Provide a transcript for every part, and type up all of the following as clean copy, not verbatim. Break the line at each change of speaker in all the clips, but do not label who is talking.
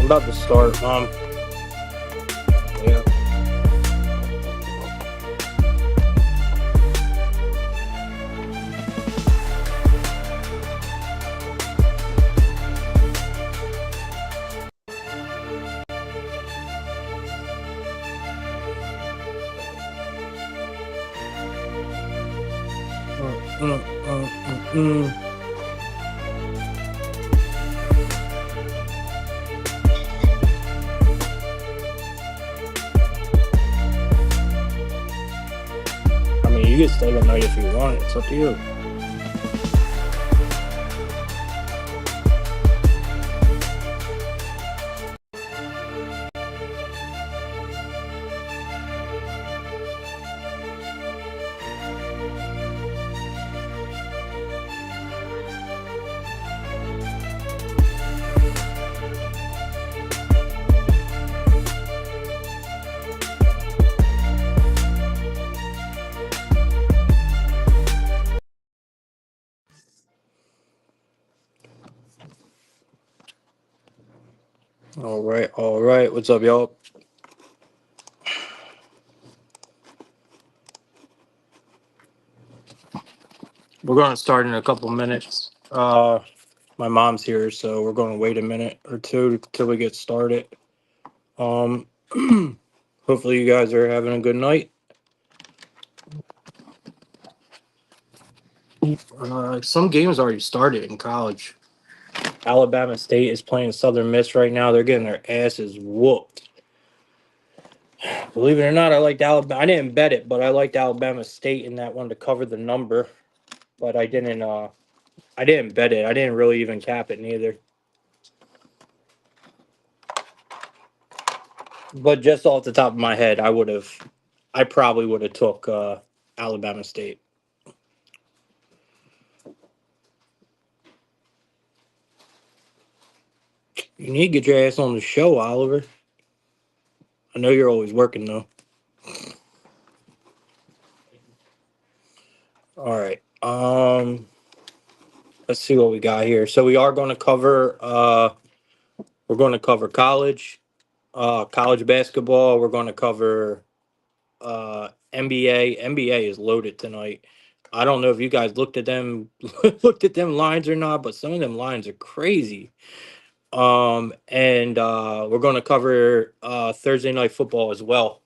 about to start. Yeah. Mm, mm, mm, mm, mm. I mean, you can stay the night if you want. It's up to you. All right, all right. What's up, y'all? We're going to start in a couple minutes. My mom's here, so we're going to wait a minute or two till we get started. Um, hopefully you guys are having a good night. Some games already started in college. Alabama State is playing Southern Miss right now. They're getting their asses whooped. Believe it or not, I liked Alabama. I didn't bet it, but I liked Alabama State in that one to cover the number. But I didn't. I didn't bet it. I didn't really even cap it neither. But just off the top of my head, I would have. I probably would have took Alabama State. You need to get your ass on the show, Oliver. I know you're always working though. All right. Let's see what we got here. So we are going to cover. We're going to cover college. College basketball. We're going to cover NBA. NBA is loaded tonight. I don't know if you guys looked at them looked at them lines or not, but some of them lines are crazy. And we're going to cover Thursday night football as well.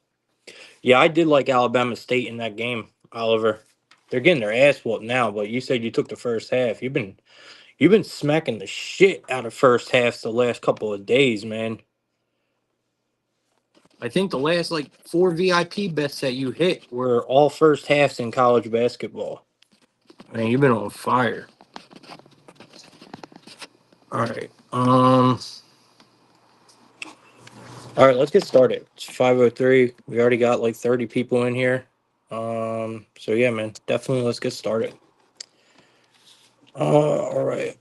Yeah, I did like Alabama State in that game, Oliver. They're getting their ass whooped now, but you said you took the first half. You've been smacking the shit out of first halves the last couple of days, man. I think the last like four VIP bets that you hit were all first halves in college basketball. Man, you've been on fire. All right. All right, let's get started. It's 5:03. We already got like 30 people in here. So yeah, man, definitely let's get started. All right.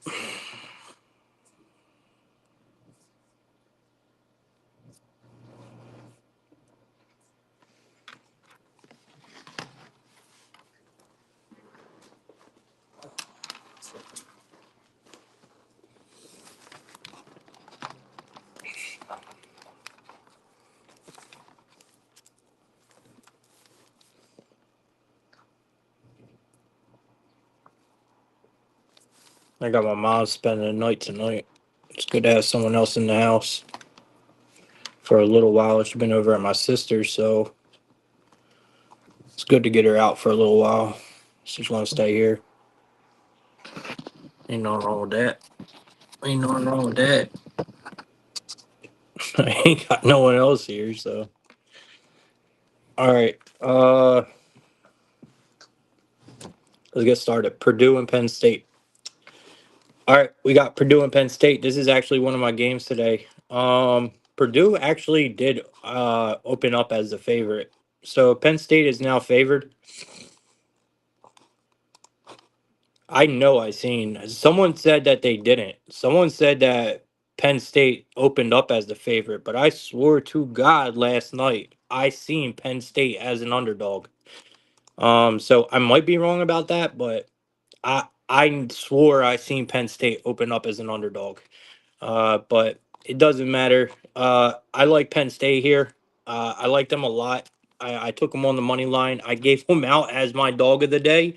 I got my mom spending the night tonight. It's good to have someone else in the house for a little while. She's been over at my sister's, so it's good to get her out for a little while. She just want to stay here. Ain't nothing wrong with that. Ain't nothing wrong with that. I ain't got no one else here, so. All right. Let's get started. Purdue and Penn State. All right, we got Purdue and Penn State. This is actually one of my games today. Purdue actually did open up as the favorite. So Penn State is now favored. I know I seen someone said that they didn't. Someone said that Penn State opened up as the favorite, but I swore to God last night I seen Penn State as an underdog. So I might be wrong about that, but I swore I seen Penn State open up as an underdog. But It doesn't matter. I like Penn State here. I like them a lot. I took them on the money line. I gave them out as my dog of the day.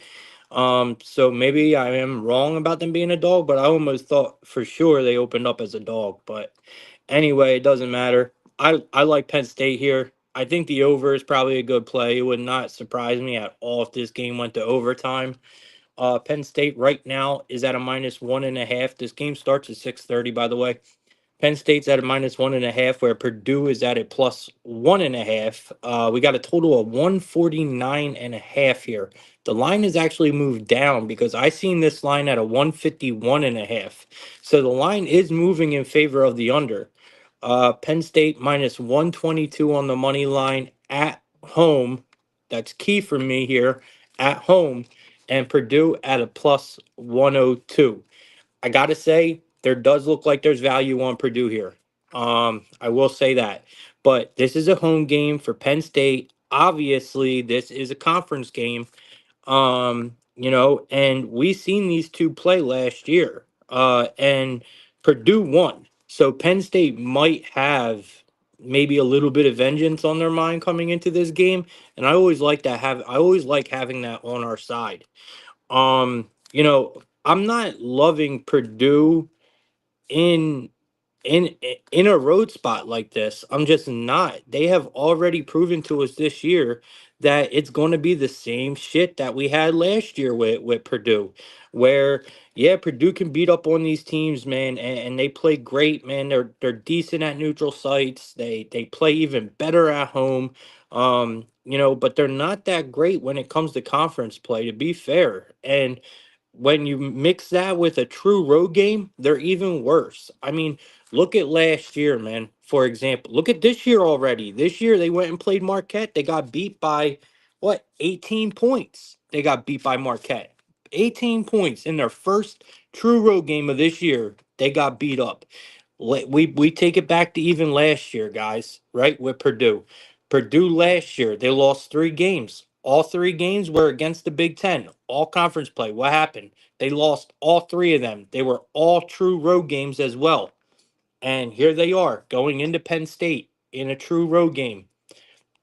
So maybe I am wrong about them being a dog, but I almost thought for sure they opened up as a dog. But anyway, it doesn't matter. I like Penn State here. I think the over is probably a good play. It would not surprise me at all if this game went to overtime. Penn State right now is at a -1.5. This game starts at 6:30, by the way. Penn State's at a -1.5, where Purdue is at a +1.5. We got a total of 149.5 here. The line has actually moved down because I seen this line at a 151.5. So the line is moving in favor of the under. Penn State -122 on the money line at home. That's key for me here at home. And Purdue at a +102. I gotta say, there does look like there's value on Purdue here. I will say that. But this is a home game for Penn State. Obviously, this is a conference game. And we seen these two play last year. And Purdue won. So Penn State might have maybe a little bit of vengeance on their mind coming into this game. And I always like having that on our side. I'm not loving Purdue in in a road spot like this. I'm just not. They have already proven to us this year that it's going to be the same shit that we had last year with Purdue, where yeah, Purdue can beat up on these teams, man, and they play great, man. They're decent at neutral sites. They play even better at home. But they're not that great when it comes to conference play, to be fair. And when you mix that with a true road game, they're even worse. I mean, look at last year, man. For example, look at this year already. This year they went and played Marquette. They got beat by what? 18 points. They got beat by Marquette. 18 points in their first true road game of this year. They got beat up. We take it back to even last year, guys, right? With Purdue. Purdue last year, they lost 3 games. All 3 games were against the Big Ten, all conference play. What happened? They lost all 3 of them. They were all true road games as well. And here they are going into Penn State in a true road game.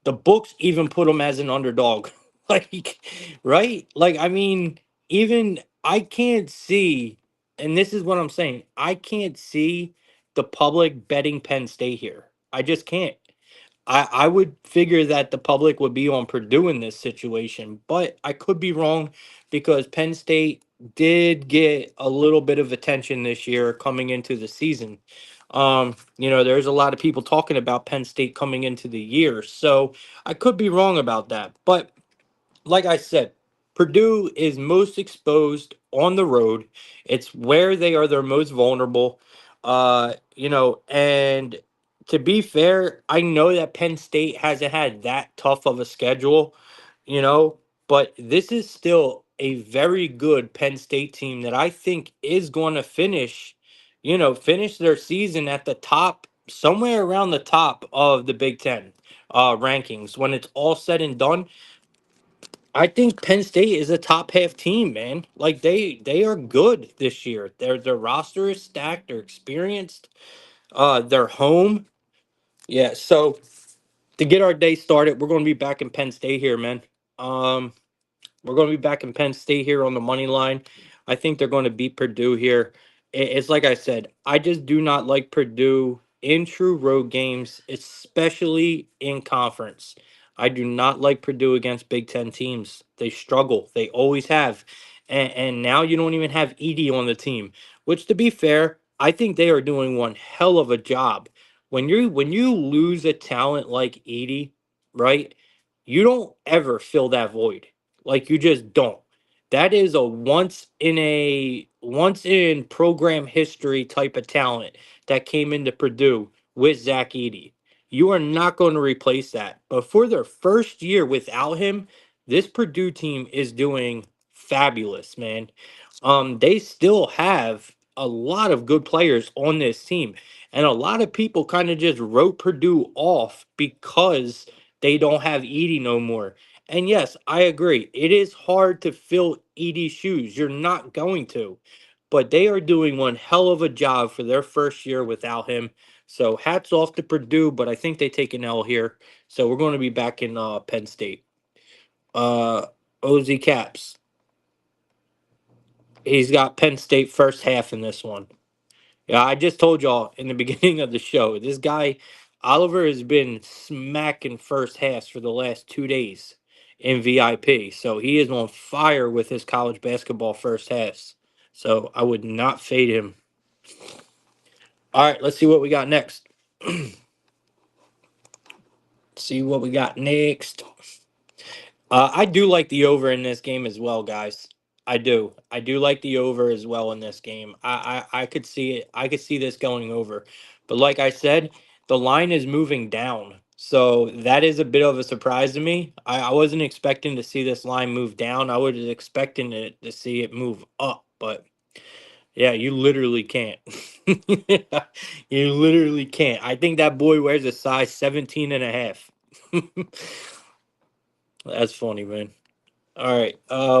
The books even put them as an underdog. Like, right? Like, I mean, even I can't see, and this is what I'm saying, I can't see the public betting Penn State here. I just can't. I would figure that the public would be on Purdue in this situation, but I could be wrong because Penn State did get a little bit of attention this year coming into the season. There's a lot of people talking about Penn State coming into the year, so I could be wrong about that. But like I said, Purdue is most exposed on the road. It's where they are their most vulnerable. And to be fair, I know that Penn State hasn't had that tough of a schedule, you know, but this is still a very good Penn State team that I think is going to finish their season at the top, somewhere around the top of the Big Ten rankings when it's all said and done. I think Penn State is a top half team, man. Like they are good this year. Their roster is stacked. They're experienced. They're home. Yeah. So to get our day started, we're going to be back in Penn State here, man. Um, we're going to be back in Penn State here on the money line. I think they're going to beat Purdue here. It's like I said, I just do not like Purdue in true road games, especially in conference. I do not like Purdue against Big Ten teams. They struggle. They always have. And now you don't even have Edie on the team, which to be fair, I think they are doing one hell of a job. When you lose a talent like Edie, right? You don't ever fill that void. Like you just don't. That is a once in program history type of talent that came into Purdue with Zach Edey. You are not going to replace that. But for their first year without him, this Purdue team is doing fabulous, man. They still have a lot of good players on this team. And a lot of people kind of just wrote Purdue off because they don't have Edie no more. And yes, I agree. It is hard to fill Edie's shoes. You're not going to. but they are doing one hell of a job for their first year without him. So hats off to Purdue, but I think they take an L here. So we're going to be back in Penn State. Uh, OZ Caps. He's got Penn State first half in this one. Yeah, I just told y'all in the beginning of the show, this guy, Oliver, has been smacking first halves for the last 2 days in VIP. So he is on fire with his college basketball first halves. So I would not fade him. All right, let's see what we got next. See what we got next. I do like the over in this game as well, guys. I do. I do like the over as well in this game. I could see it. I could see this going over. But like I said, the line is moving down. So that is a bit of a surprise to me. I wasn't expecting to see this line move down. I was expecting it to see it move up. But yeah, you literally can't. You literally can't. I think that boy wears a size 17 and a half. That's funny, man. All right.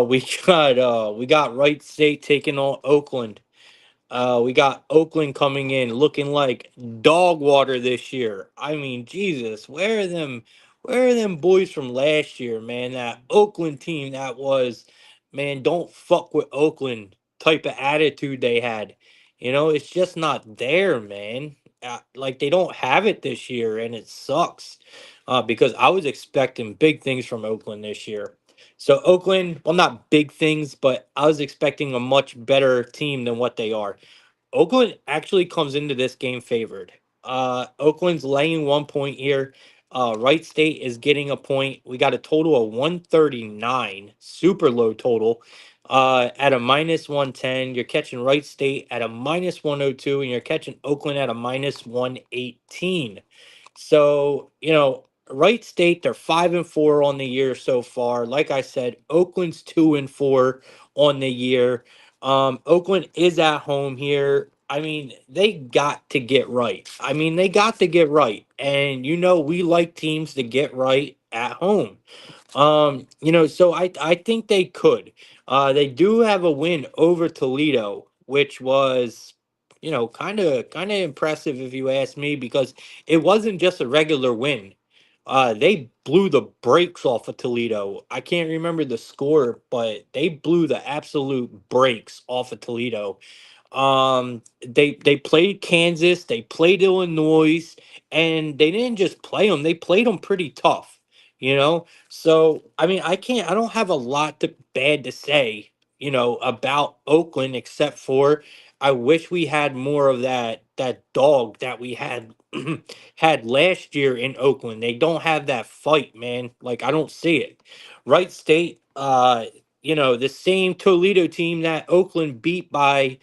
We got Wright State taking on Oakland. We got Oakland coming in looking like dog water this year. I mean, Jesus, where are them boys from last year, man? That Oakland team that was, man, don't fuck with Oakland type of attitude they had. It's just not there, man. Like they don't have it this year, and it sucks. Because I was expecting big things from Oakland this year. So Oakland, well, not big things, but I was expecting a much better team than what they are. Oakland actually comes into this game favored. Oakland's laying 1 point here. Wright State is getting a point. We got a total of 139, super low total. At a minus 110, you're catching Wright State at a minus 102, and you're catching Oakland at a minus 118. So, Wright State, they're 5-4 on the year so far. Like I said, Oakland's 2-4 on the year. Oakland is at home here. I mean, they got to get right. They got to get right. And we like teams to get right at home. So I think they could. They do have a win over Toledo, which was, kind of impressive if you ask me, because it wasn't just a regular win. They blew the brakes off of Toledo. I can't remember the score, but they blew the absolute brakes off of Toledo. They played Kansas, they played Illinois, and they didn't just play them; they played them pretty tough. So I don't have a lot to bad to say, about Oakland, except for I wish we had more of that dog that we had had last year in Oakland. They don't have that fight, man. Like I don't see it. Wright State, the same Toledo team that Oakland beat by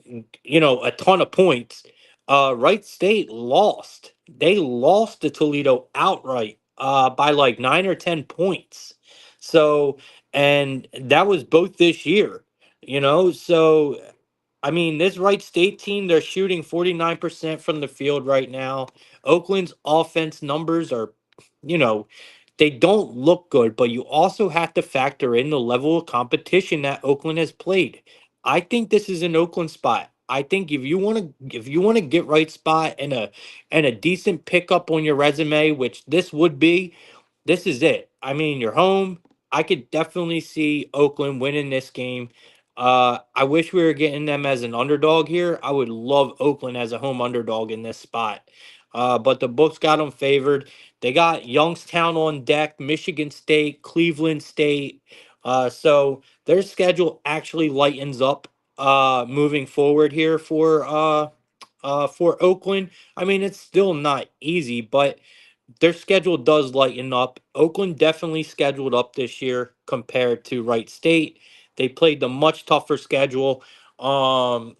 a ton of points. Wright State lost. They lost to Toledo outright by like 9 or 10 points. So, and that was both this year, So, this Wright State team, they're shooting 49% from the field right now. Oakland's offense numbers are, you know, they don't look good, but you also have to factor in the level of competition that Oakland has played. I think this is an Oakland spot. I think if you want to get right spot and a decent pickup on your resume, which this would be, this is it. You're home. I could definitely see Oakland winning this game. I wish we were getting them as an underdog here. I would love Oakland as a home underdog in this spot. But the books got them favored. They got Youngstown on deck, Michigan State, Cleveland State. So their schedule actually lightens up moving forward here for Oakland. It's still not easy, but their schedule does lighten up. Oakland definitely scheduled up this year compared to Wright State. They played the much tougher schedule. And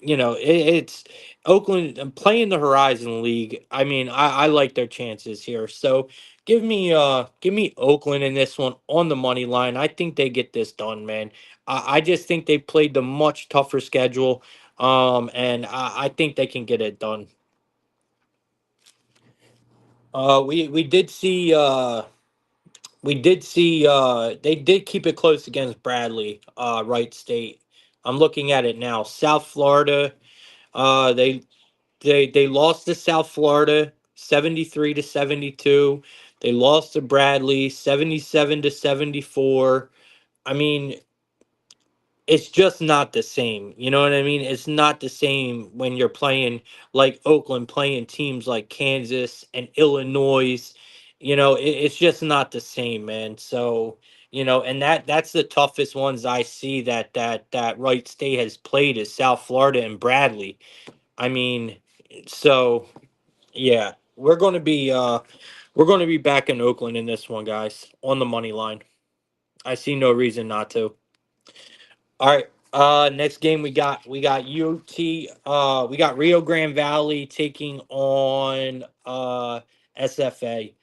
it's Oakland playing the Horizon League. I like their chances here. So give me Oakland in this one on the money line. I think they get this done, man. I just think they played the much tougher schedule. And I think they can get it done. We did see they did keep it close against Bradley, Wright State. I'm looking at it now. South Florida, uh, they they lost to South Florida 73-72. They lost to Bradley 77-74. I mean, it's just not the same. You know what I mean? It's not the same when you're playing like Oakland, playing teams like Kansas and Illinois. It's just not the same, man. So, and that's the toughest ones I see that Wright State has played is South Florida and Bradley. I mean, so yeah, we're going to be back in Oakland in this one, guys, on the money line. I see no reason not to. All right. Next game we got UT. We got Rio Grande Valley taking on SFA.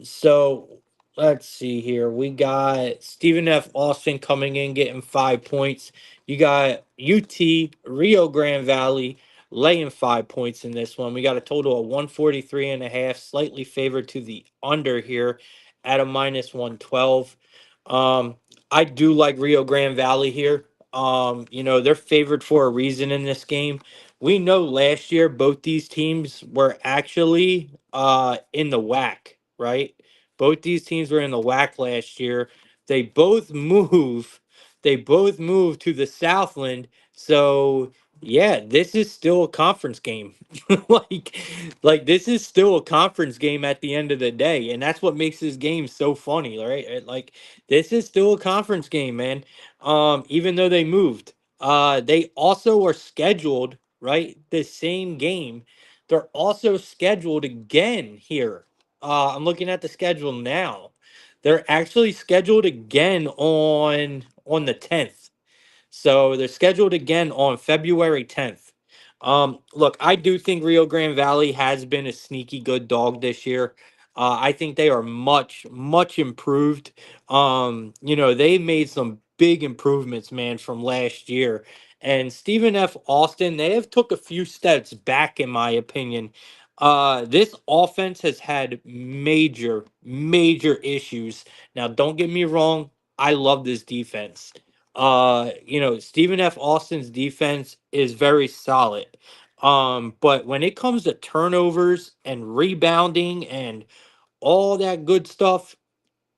So let's see here. We got Stephen F. Austin coming in getting 5 points. You got UT Rio Grande Valley laying 5 points in this one. We got a total of 143.5, slightly favored to the under here at a minus 112. Um, I do like Rio Grande Valley here. They're favored for a reason in this game. We know last year both these teams were actually in the WAC, right? Both these teams were in the WAC last year. They both move they both moved to the Southland. So yeah, this is still a conference game. like this is still a conference game at the end of the day. And that's what makes this game so funny, right? Like this is still a conference game, man. Even though they moved. They also are scheduled, right? The same game. They're also scheduled again here. I'm looking at the schedule now. They're actually scheduled again on the 10th. So they're scheduled again on February 10th. Look, I do think Rio Grande Valley has been a sneaky good dog this year. I think they are much, much improved. They made some big improvements, man, from last year. And Stephen F. Austin, they have took a few steps back, in my opinion. This offense has had major, major issues. Now, don't get me wrong. I love this defense. Stephen F. Austin's defense is very solid. But when it comes to turnovers and rebounding and all that good stuff,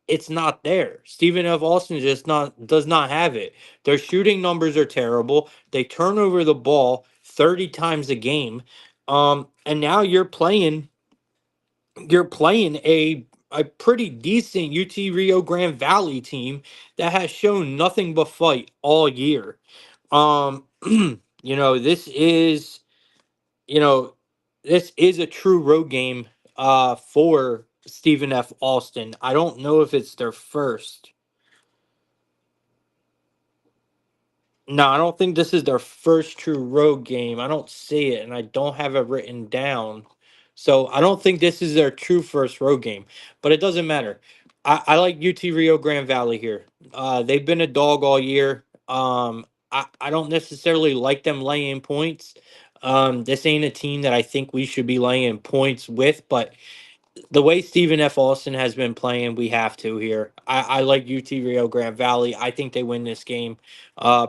it's not there. Stephen F. Austin just not does not have it. Their shooting numbers are terrible. They turn over the ball 30 times a game. And now you're playing a pretty decent UT Rio Grande Valley team that has shown nothing but fight all year. Um, this is you know this is a true road game for Stephen F. Austin. I don't know if it's their first. No, I don't think this is their first true road game. I don't see it, and I don't have it written down. So I don't think this is their true first road game, but it doesn't matter. I like UT Rio Grande Valley here. They've been a dog all year. I don't necessarily like them laying points. This ain't a team that I think we should be laying points with, but the way Stephen F. Austin has been playing, we have to here. I like UT Rio Grande Valley. I think they win this game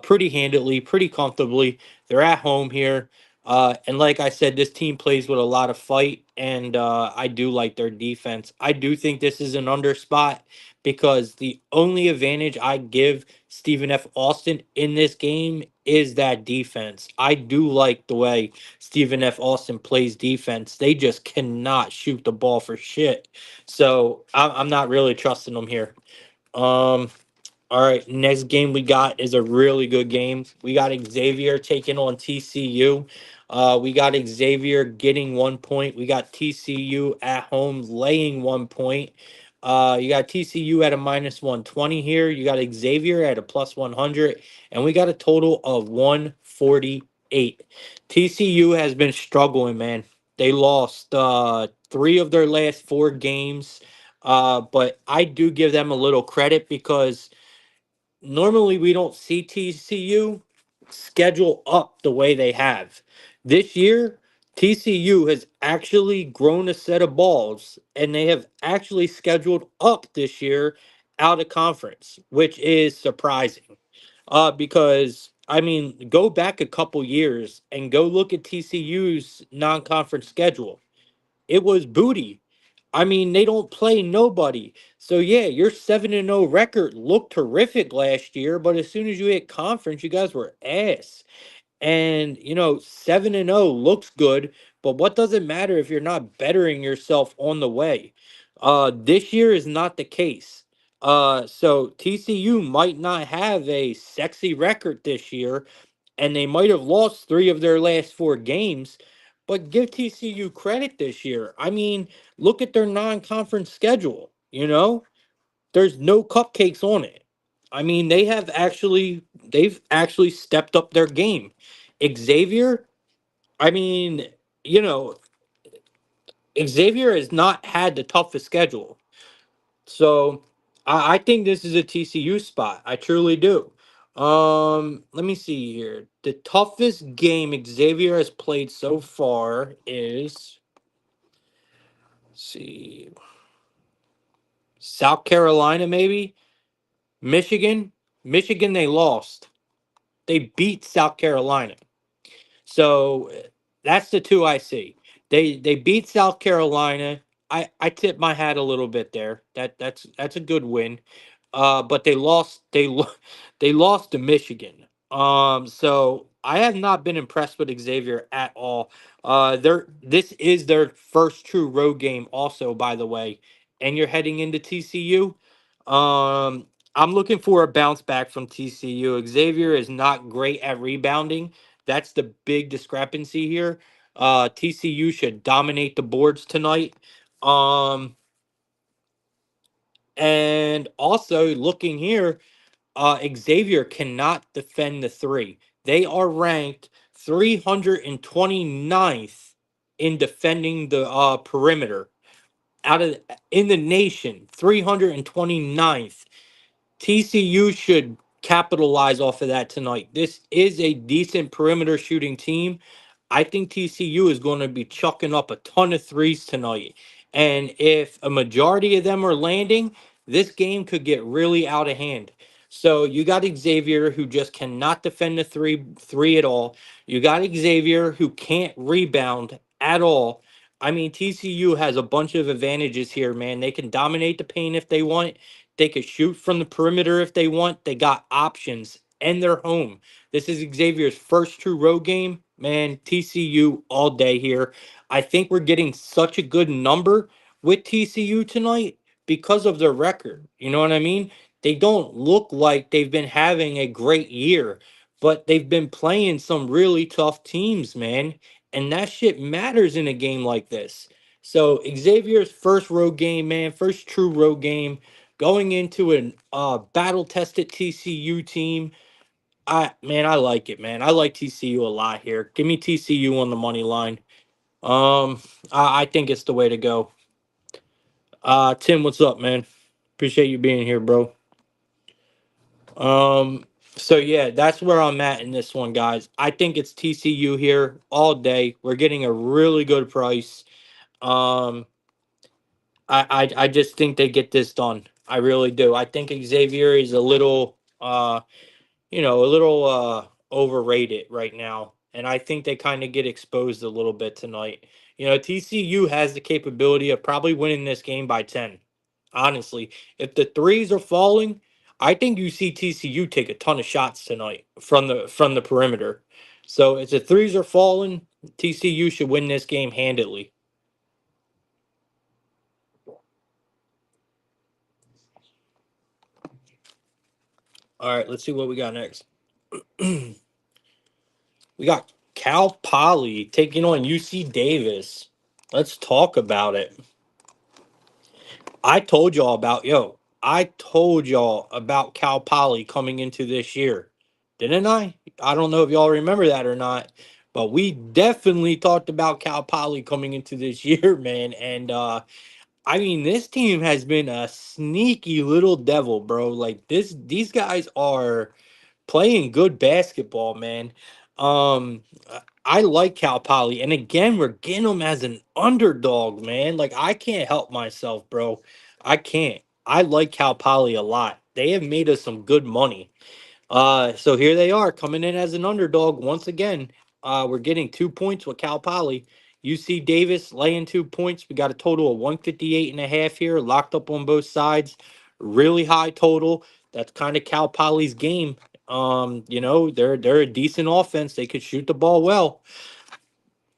pretty handily, pretty comfortably. They're at home here. And like I said, this team plays with a lot of fight, and I do like their defense. I do think this is an under spot because the only advantage I give Stephen F. Austin in this game is that defense. I do like the way Stephen F. Austin plays defense. They just cannot shoot the ball for shit. So I'm not really trusting them here. Um, all right, next game we got is a really good game. We got Xavier taking on TCU. We got Xavier getting 1 point. We got TCU at home laying 1 point. You got TCU at a minus 120 here. You got Xavier at a plus 100. And we got a total of 148. TCU has been struggling, man. They lost three of their last four games. But I do give them a little credit because normally we don't see TCU schedule up the way they have. This year, TCU has actually grown a set of balls and they have actually scheduled up this year out of conference, which is surprising. Because I mean, go back a couple years and go look at TCU's non-conference schedule. It was booty. I mean, they don't play nobody. So yeah, your 7-0 record looked terrific last year, but as soon as you hit conference, you guys were ass. And 7-0 looks good, but what does it matter if you're not bettering yourself on the way? This year is not the case. So TCU might not have a sexy record this year, and they might have lost 3 of their last 4 games, but give TCU credit this year. I mean, look at their non-conference schedule. There's no cupcakes on it. I mean, they've actually stepped up their game. Xavier, I mean, you know, Xavier has not had the toughest schedule. So I think this is a TCU spot. I truly do. Let me see here. The toughest game Xavier has played so far is, let's see, South Carolina, maybe Michigan. Michigan, they lost. They beat South Carolina. So that's the two I see. They beat South Carolina. I tip my hat a little bit there. That's a good win. But they lost to Michigan. So I have not been impressed with Xavier at all. This is their first true road game also, by the way. And you're heading into TCU. Um I'm looking for a bounce back from TCU. Xavier is not great at rebounding. That's the big discrepancy here. TCU should dominate the boards tonight. Um, and also looking here, Xavier cannot defend the three. They are ranked 329th in defending the perimeter out of in the nation. 329th. TCU should capitalize off of that tonight. This is a decent perimeter shooting team. I think TCU is going to be chucking up a ton of threes tonight. And if a majority of them are landing, this game could get really out of hand. So you got Xavier who just cannot defend the three at all. You got Xavier who can't rebound at all. I mean, TCU has a bunch of advantages here, man. They can dominate the paint if they want. They could shoot from the perimeter if they want. They got options, and they're home. This is Xavier's first true road game. Man, TCU all day here. I think we're getting such a good number with TCU tonight because of their record. You know what I mean? They don't look like they've been having a great year, but they've been playing some really tough teams, man. And that shit matters in a game like this. So Xavier's first road game, man, first true road game, going into an battle tested TCU team. I like it, man. I like TCU a lot here. Give me TCU on the money line. I think it's the way to go. Tim, what's up, man? Appreciate you being here, bro. Um, so yeah, that's where I'm at in this one, guys. I think it's TCU here all day. We're getting a really good price. Um, I just think they get this done. I really do. I think Xavier is a little a little overrated right now. And I think they kind of get exposed a little bit tonight. TCU has the capability of probably winning this game by 10. Honestly, if the threes are falling, I think you see TCU take a ton of shots tonight from the perimeter. So if the threes are falling, TCU should win this game handily. All right, let's see what we got next. We got Cal Poly taking on UC Davis. Let's talk about it. I told y'all about Cal Poly coming into this year. Didn't I? I don't know if y'all remember that or not, but we definitely talked about Cal Poly coming into this year, man. And I mean, this team has been a sneaky little devil, bro. Like these guys are playing good basketball, man. I like Cal Poly, and again, we're getting them as an underdog, man. Like I can't help myself, bro. I can't. I like Cal Poly a lot. They have made us some good money. So here they are coming in as an underdog once again. We're getting 2 points with Cal Poly. UC Davis laying 2 points. We got a total of 158.5 here, locked up on both sides. Really high total. That's kind of Cal Poly's game. They're a decent offense. They could shoot the ball well,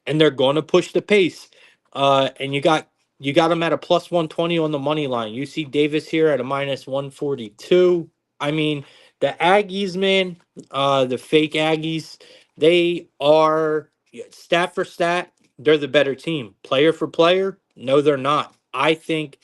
and they're going to push the pace. And you got them at a plus 120 on the money line. You see Davis here at a minus 142. I mean, the Aggies, man, the fake Aggies, they are stat for stat, they're the better team. Player for player, no, they're not. I think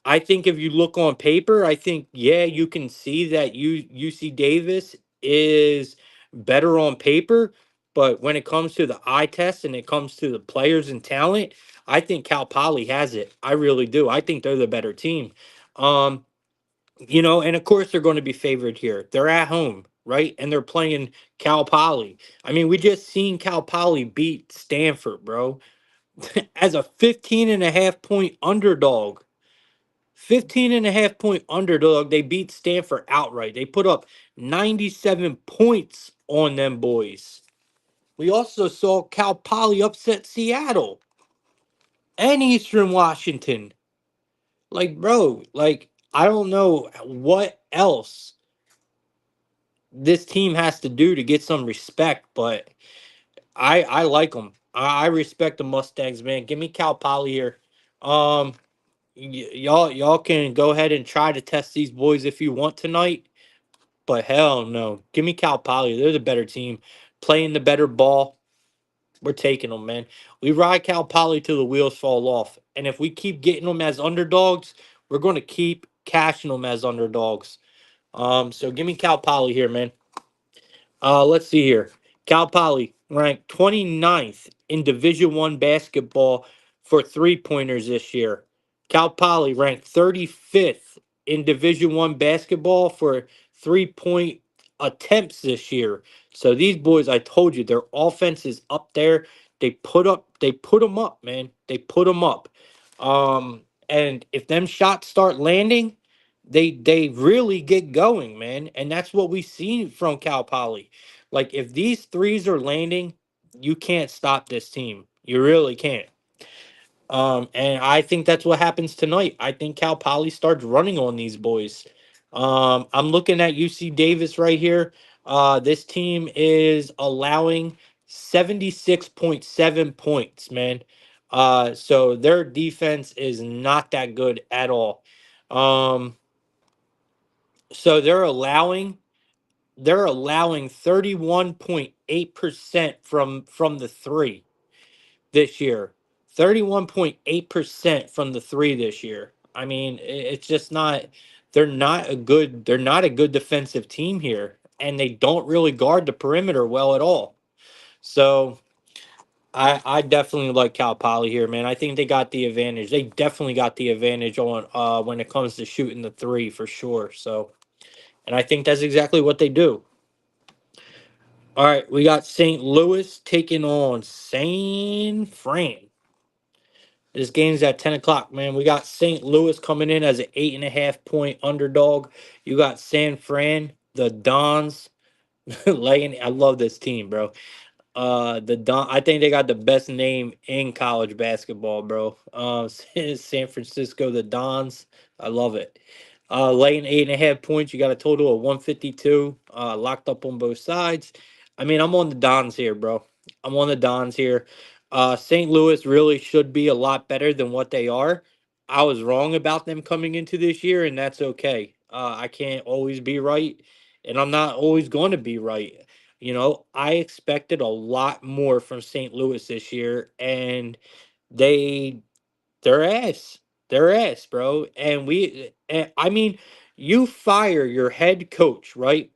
if you look on paper, I think yeah, you can see that UC Davis is better on paper, but when it comes to the eye test and it comes to the players and talent, I think Cal Poly has it. I really do. I think they're the better team. Um, and of course they're going to be favored here. They're at home, right? And they're playing Cal Poly. I mean, we just seen Cal Poly beat Stanford, bro, as a 15.5 point underdog. 15.5 point underdog. They beat Stanford outright. They put up 97 points on them boys. We also saw Cal Poly upset Seattle and Eastern Washington. Like, bro, like, I don't know what else this team has to do to get some respect, but I like them. I respect the Mustangs, man. Give me Cal Poly here. Um, y'all can go ahead and try to test these boys if you want tonight. But hell no. Give me Cal Poly. They're the better team. Playing the better ball. We're taking them, man. We ride Cal Poly till the wheels fall off. And if we keep getting them as underdogs, we're going to keep cashing them as underdogs. So give me Cal Poly here, man. Let's see here. Cal Poly ranked 29th in Division One basketball for three-pointers this year. Cal Poly ranked 35th in Division One basketball for three-point attempts this year. So these boys, I told you, their offense is up there. They put them up, man. They put them up. And if them shots start landing, they really get going, man. And that's what we seen from Cal Poly. Like if these threes are landing, you can't stop this team. You really can't. And I think that's what happens tonight. I think Cal Poly starts running on these boys. I'm looking at UC Davis right here. This team is allowing 76.7 points, man. So their defense is not that good at all. Um, so they're allowing 31.8% from the three this year. 31.8% from the three this year. I mean, it's just not they're not a good defensive team here, and they don't really guard the perimeter well at all. So I definitely like Cal Poly here, man. I think they got the advantage. They definitely got the advantage on when it comes to shooting the three for sure. So and I think that's exactly what they do. All right, we got St. Louis taking on San Fran. This game's at 10 o'clock, man. We got St. Louis coming in as an 8.5 point underdog. You got San Fran, the Dons, laying. I love this team, bro. The Don. I think they got the best name in college basketball, bro. San Francisco, the Dons. I love it. Laying 8.5 points. You got a total of 152. Locked up on both sides. I mean, I'm on the Dons here, bro. I'm on the Dons here. St. Louis really should be a lot better than what they are. I was wrong about them coming into this year, and that's okay. I can't always be right, and I'm not always going to be right. I expected a lot more from St. Louis this year, and they they're ass. They're ass, bro. And I mean, you fire your head coach, right?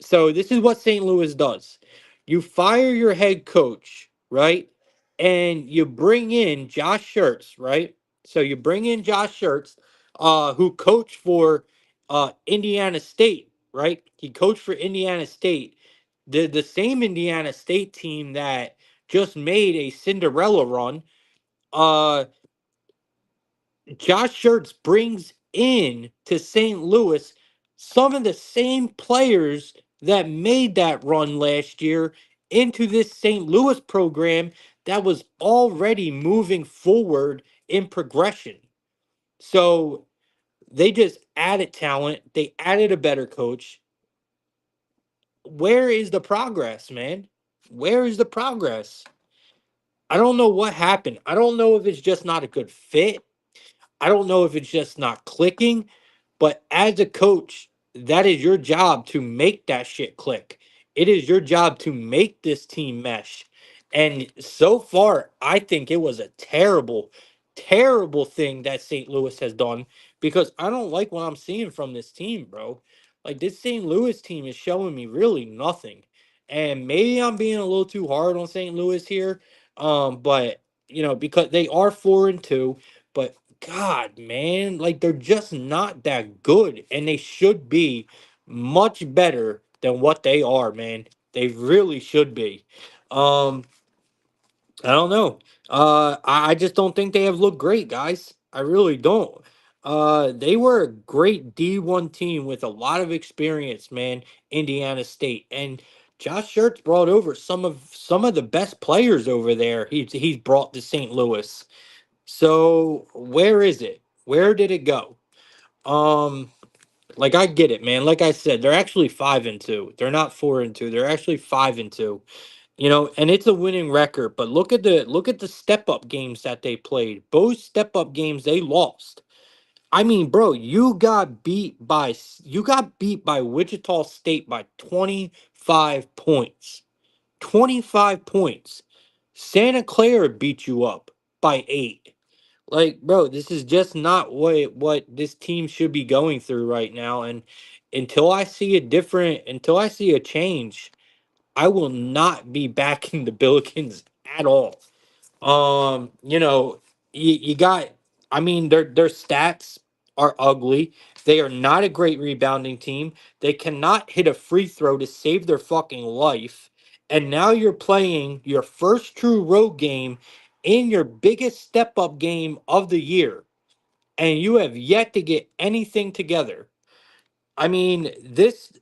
So this is what St. Louis does. You fire your head coach, right? And you bring in Josh Shirts, right? So you bring in Josh Shirts, who coached for Indiana State, right? He coached for Indiana State, the same Indiana State team that just made a Cinderella run. Uh Josh Shirts brings in to St. Louis some of the same players that made that run last year into this St. Louis program that was already moving forward in progression. So they just added talent, they added a better coach. Where is the progress, man? Where is the progress? I don't know what happened. I don't know if it's just not a good fit. I don't know if it's just not clicking, but as a coach, that is your job to make that shit click. It is your job to make this team mesh. And so far, I think it was a terrible, terrible thing that St. Louis has done because I don't like what I'm seeing from this team, bro. Like this St. Louis team is showing me really nothing. And maybe I'm being a little too hard on St. Louis here. But because they are 4-2, but God, man, like they're just not that good, and they should be much better than what they are, man. They really should be. Um, I don't know. I just don't think they have looked great, guys. I really don't. They were a great D1 team with a lot of experience, man. Indiana State and Josh Schertz brought over some of the best players over there. He's brought to St. Louis. So where is it? Where did it go? Um, like I get it, man. Like I said, they're actually 5-2. They're not 4-2. They're actually 5-2. And it's a winning record. But look at the step up games that they played. Both step up games they lost. I mean, bro, you got beat by Wichita State by 25 points. 25 points. Santa Clara beat you up by 8. Like, bro, this is just not what this team should be going through right now. And until I see a change, I will not be backing the Billikens at all. You got. I mean, their stats are ugly. They are not a great rebounding team. They cannot hit a free throw to save their fucking life. And now you're playing your first true road game in your biggest step up game of the year, and you have yet to get anything together. I mean, this.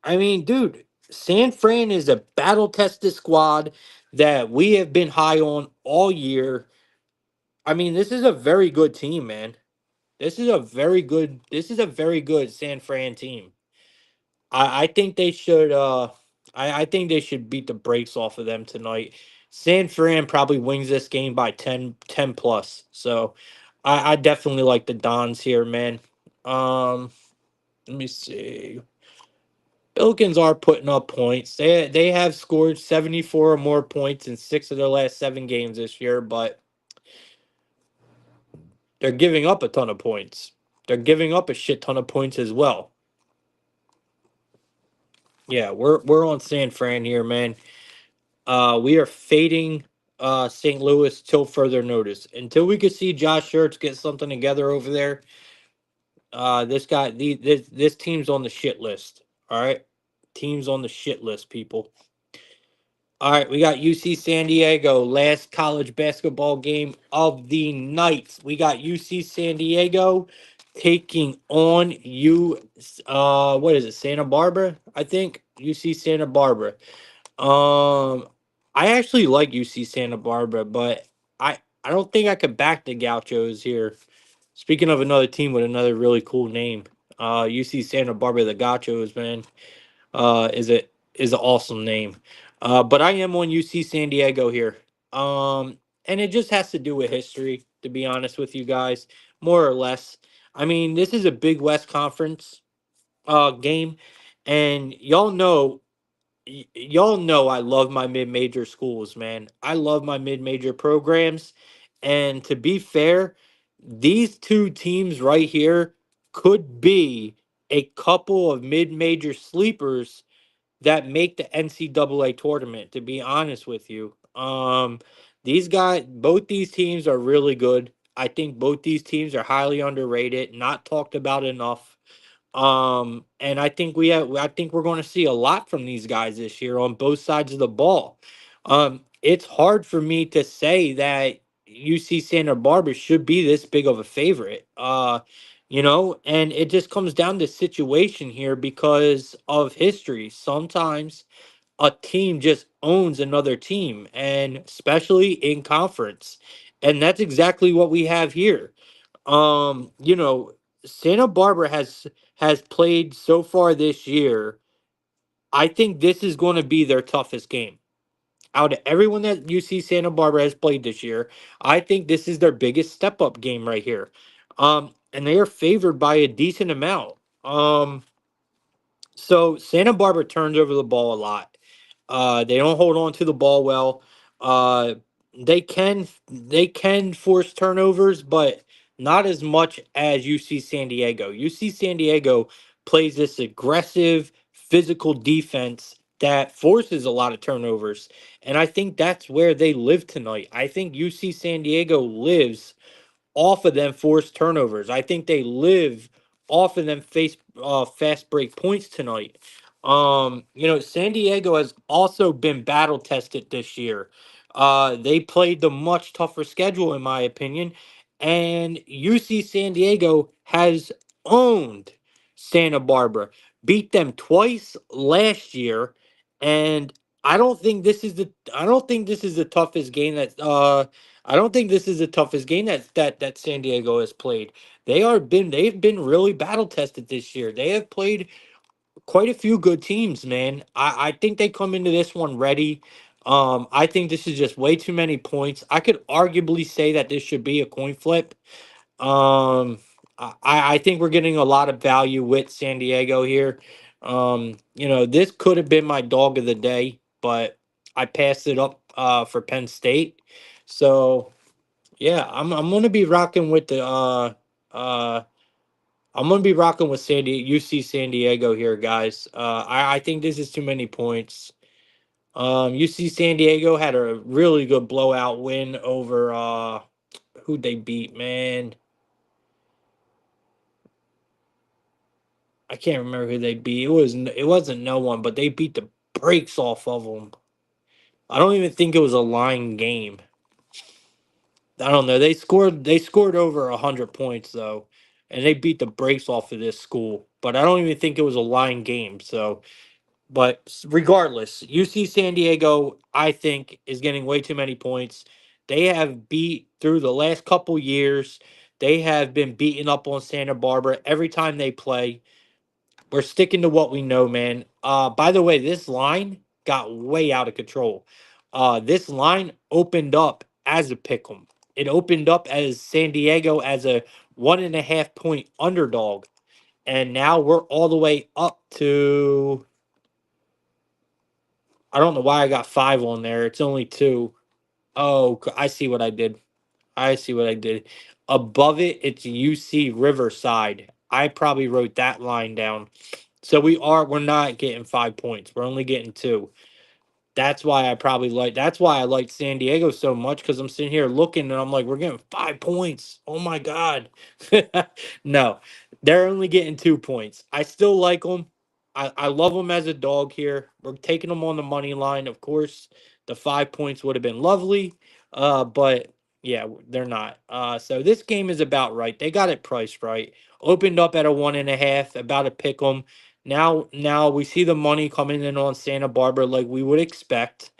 I mean, dude, San Fran is a battle tested squad that we have been high on all year. I mean, this is a very good team, man. This is a very good San Fran team. I think they should I think they should beat the brakes off of them tonight. San Fran probably wins this game by 10 plus. So I definitely like the Dons here, man. Um Let me see. Billikens are putting up points. They have scored 74 or more points in 6 of their last 7 games this year, but they're giving up a ton of points. They're giving up a shit ton of points as well. Yeah, we're on San Fran here, man. We are fading St. Louis till further notice. Until we could see Josh Schertz get something together over there. This team's on the shit list. All right, team's on the shit list, people. All right, we got UC San Diego, last college basketball game of the night. We got UC San Diego taking on what is it, Santa Barbara? I think UC Santa Barbara. I actually like UC Santa Barbara, but I don't think I could back the Gauchos here. Speaking of another team with another really cool name, UC Santa Barbara, the Gauchos, man, is an awesome name. But I am on UC San Diego here. And it just has to do with history, to be honest with you guys, more or less. I mean, this is a Big West Conference game, and y'all know I love my mid-major schools, man. I love my mid-major programs. And to be fair, these two teams right here could be a couple of mid-major sleepers that make the NCAA tournament, to be honest with you. Both these teams are really good. I think both these teams are highly underrated, not talked about enough. And I think we're going to see a lot from these guys this year on both sides of the ball. It's hard for me to say that UC Santa Barbara should be this big of a favorite. and it just comes down to situation here because of history. Sometimes a team just owns another team, and especially in conference. And that's exactly what we have here. You know, Santa Barbara has played so far this year. I think this is going to be their toughest game. Out of everyone that UC Santa Barbara has played this year, I think this is their biggest step up game right here. And they are favored by a decent amount. So Santa Barbara turns over the ball a lot. They don't hold on to the ball well. Uh, they can force turnovers, but not as much as UC San Diego. UC San Diego plays this aggressive, physical defense that forces a lot of turnovers, and I think that's where they live tonight. I think UC San Diego lives off of them forced turnovers. I think they live off of them fast break points tonight. San Diego has also been battle tested this year. They played the much tougher schedule, in my opinion, and UC San Diego has owned Santa Barbara, beat them twice last year, and I don't think this is the toughest game that I don't think this is the toughest game that San Diego has played. They've been really battle tested this year. They have played quite a few good teams, man. I think they come into this one ready. I think this is just way too many points. I could arguably say that this should be a coin flip. Um, I think we're getting a lot of value with San Diego here. This could have been my dog of the day, but I passed it up for Penn State. So yeah, I'm gonna be rocking with the uh I'm gonna be rocking with UC San Diego here, guys. I think this is too many points. UC San Diego had a really good blowout win over who'd they beat, man? I can't remember who they beat. It wasn't no one, but they beat the brakes off of them. I don't even think it was a line game. I don't know. They scored over 100 points though, and they beat the brakes off of this school. But I don't even think it was a line game. So, but regardless, UC San Diego, I think, is getting way too many points. They have beat through the last couple years. They have been beating up on Santa Barbara every time they play. We're sticking to what we know, man. By the way, this line got way out of control. This line opened up as a pick 'em. It opened up as San Diego as a 1.5 point underdog, and now we're all the way up to. I don't know why I got five on there. It's only two. Oh, I see what I did. I see what I did. Above it, it's UC Riverside. I probably wrote that line down. So we're not getting 5 points. We're only getting two. That's why I like San Diego so much because I'm sitting here looking and I'm like, we're getting 5 points. Oh my God. No, they're only getting 2 points. I still like them. I love them as a dog here. We're taking them on the money line. Of course, the 5 points would have been lovely. But yeah, they're not. So this game is about right. They got it priced right. Opened up at a 1.5, about to pick them. Now we see the money coming in on Santa Barbara like we would expect.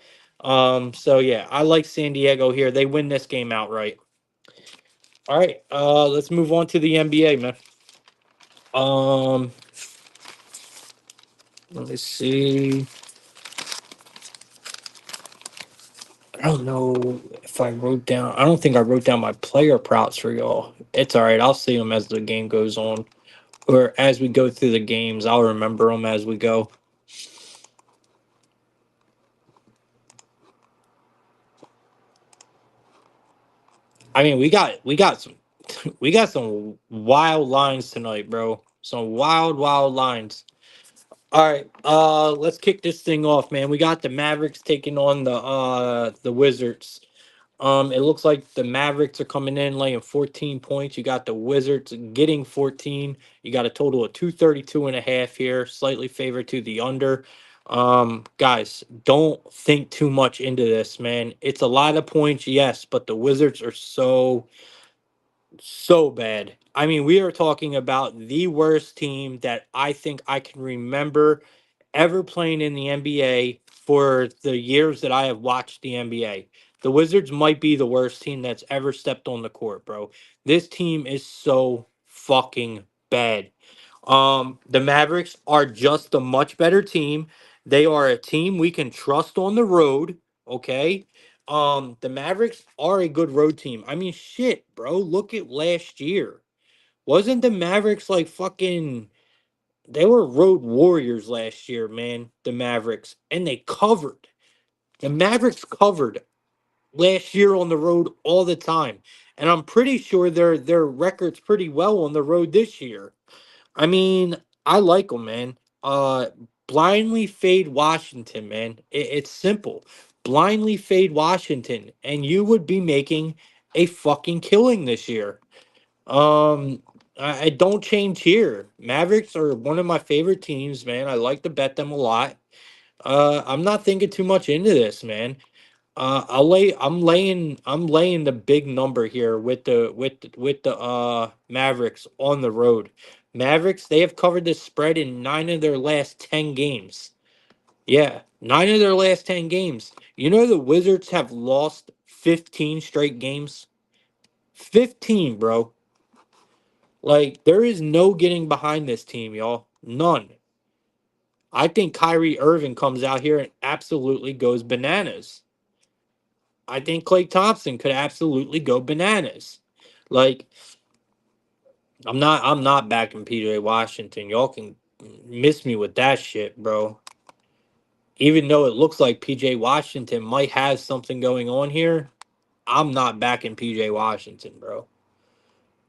So yeah, I like San Diego here. They win this game outright. All right, let's move on to the NBA, man. Um, let me see. I don't know if I wrote down. I don't think I wrote down my player props for y'all. It's all right. I'll see them as the game goes on, or as we go through the games. I'll remember them as we go. I mean, we got some we got some wild lines tonight, bro. Some wild lines. All right, let's kick this thing off, man. We got the Mavericks taking on the Wizards. It looks like the Mavericks are coming in laying 14 points. You got the Wizards getting 14. You got a total of 232.5 here, slightly favored to the under. Guys, don't think too much into this, man. It's a lot of points, yes, but the Wizards are so bad. I mean, we are talking about the worst team that I think I can remember ever playing in the NBA for the years that I have watched the NBA. The Wizards might be the worst team that's ever stepped on the court, bro. This team is so fucking bad. The Mavericks are just a much better team. They are a team we can trust on the road, okay? The Mavericks are a good road team. I mean, shit, bro. Look at last year. Wasn't the Mavericks like fucking they were road warriors last year, man, the Mavericks, and they covered. The Mavericks covered last year on the road all the time. And I'm pretty sure their record's pretty well on the road this year. I mean, I like them, man. Blindly fade Washington, man. It's simple. Blindly fade Washington, and you would be making a fucking killing this year. Um, I don't change here. Mavericks are one of my favorite teams, man. I like to bet them a lot. I'm not thinking too much into this, man. I'm laying the big number here with the Mavericks on the road. Mavericks, they have covered this spread in 9 of their last 10 games. Yeah, 9 of their last 10 games. You know the Wizards have lost 15 straight games. 15, bro. Like there is no getting behind this team, y'all. None. I think Kyrie Irving comes out here and absolutely goes bananas. I think Klay Thompson could absolutely go bananas. Like I'm not backing PJ Washington. Y'all can miss me with that shit, bro. Even though it looks like PJ Washington might have something going on here, I'm not backing PJ Washington, bro.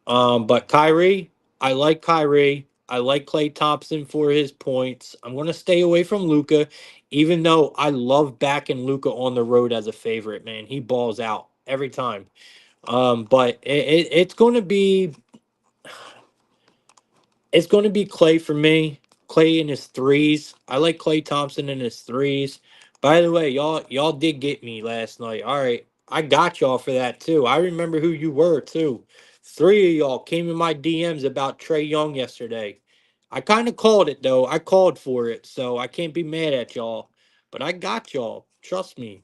But Kyrie, I like Kyrie. I like Klay Thompson for his points. I'm gonna stay away from Luca, even though I love backing Luca on the road as a favorite. Man, he balls out every time. But it's going to be Clay for me. Clay in his threes. I like Clay Thompson in his threes. By the way, y'all did get me last night. All right, I got y'all for that too. I remember who you were too. Three of y'all came in my DMs about Trey Young yesterday. I kind of called it though. I called for it, so I can't be mad at y'all. But I got y'all. Trust me.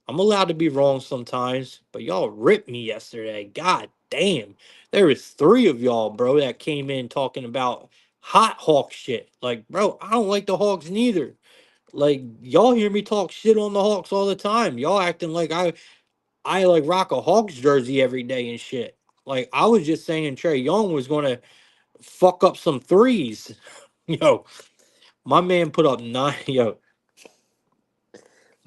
I'm allowed to be wrong sometimes, but y'all ripped me yesterday. God damn. There was three of y'all, bro, that came in talking about hot Hawk shit. Like, bro, I don't like the Hawks neither. Like, y'all hear me talk shit on the Hawks all the time. Y'all acting like I like rock a Hawks jersey every day and shit. Like, I was just saying Trey Young was gonna fuck up some threes. Yo, my man put up nine. Yo,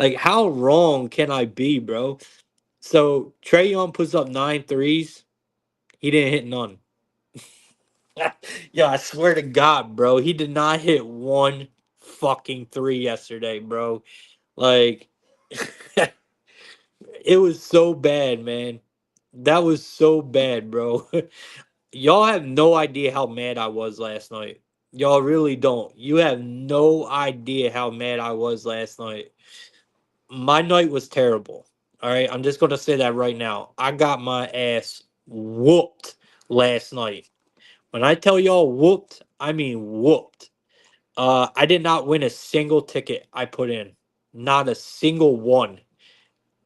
like how wrong can I be, bro? So Trey Young puts up 9 threes. He didn't hit none. Yeah, I swear to God, bro, he did not hit one fucking three yesterday, bro. Like, it was so bad, man. That was so bad, bro. Y'all have no idea how mad I was last night. Y'all really don't. You have no idea how mad I was last night. My night was terrible. All right, I'm just gonna say that right now. I got my ass whooped last night. When I tell y'all whooped, I mean whooped. I did not win a single ticket I put in. Not a single one.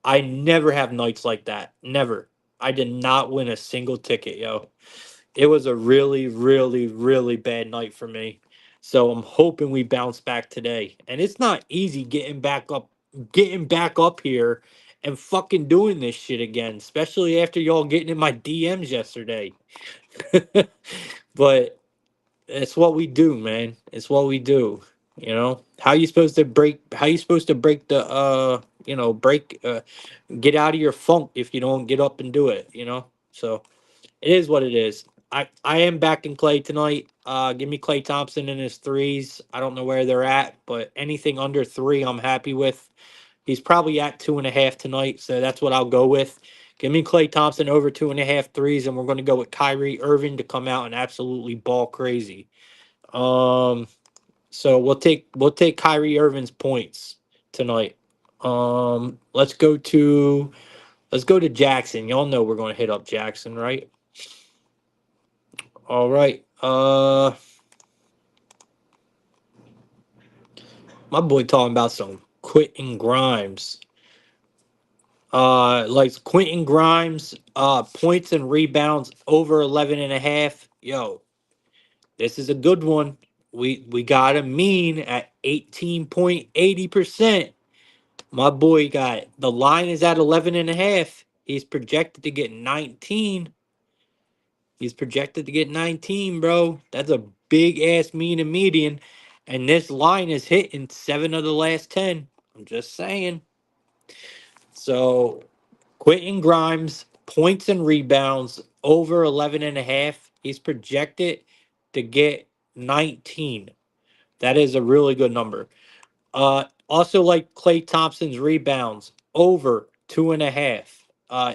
I never have nights like that. Never. I did not win a single ticket, yo. It was a really, really, really bad night for me. So I'm hoping we bounce back today. And it's not easy getting back up here and fucking doing this shit again, especially after y'all getting in my DMs yesterday. But it's what we do, man. It's what we do. You know? How you supposed to break the break get out of your funk if you don't get up and do it, you know? So it is what it is. I am back in Clay tonight. Give me Clay Thompson in his threes. I don't know where they're at, but anything under three, I'm happy with. He's probably at 2.5 tonight, so that's what I'll go with. Give me Clay Thompson over 2.5 threes, and we're going to go with Kyrie Irving to come out and absolutely ball crazy. Um, so we'll take Kyrie Irving's points tonight. Let's go to Jackson. Y'all know we're going to hit up Jackson, right? All right. My boy talking about some Quentin Grimes. Like Quentin Grimes, points and rebounds over 11 and a half. Yo, this is a good one. We got a mean at 18.80%. My boy got the line is at 11 and a half. He's projected to get 19. He's projected to get 19, bro. That's a big ass mean and median. And this line is hitting 7 of the last 10. I'm just saying. So Quentin Grimes, points and rebounds over 11 and a half. He's projected to get 19. That is a really good number. Also like Clay Thompson's rebounds over 2.5.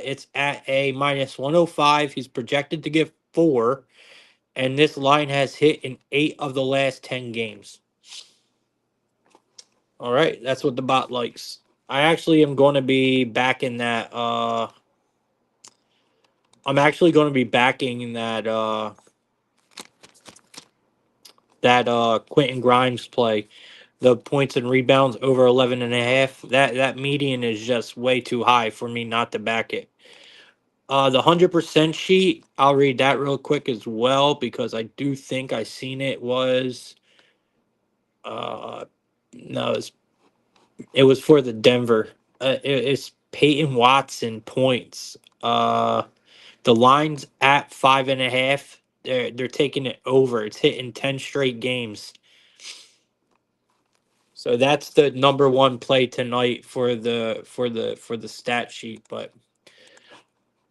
It's at a minus 105. He's projected to get 4, and this line has hit in 8 of the last 10 games. All right, that's what the bot likes. I actually am going to be backing that. I'm actually going to be backing that Quentin Grimes play. The points and rebounds over 11 and a half. That median is just way too high for me not to back it. The 100% sheet, I'll read that real quick as well because I do think I seen it was uh no, it was for the Denver. It's Peyton Watson points. The line's at 5.5. They're taking it over. It's hitting 10 straight games. So that's the number one play tonight for the stat sheet. But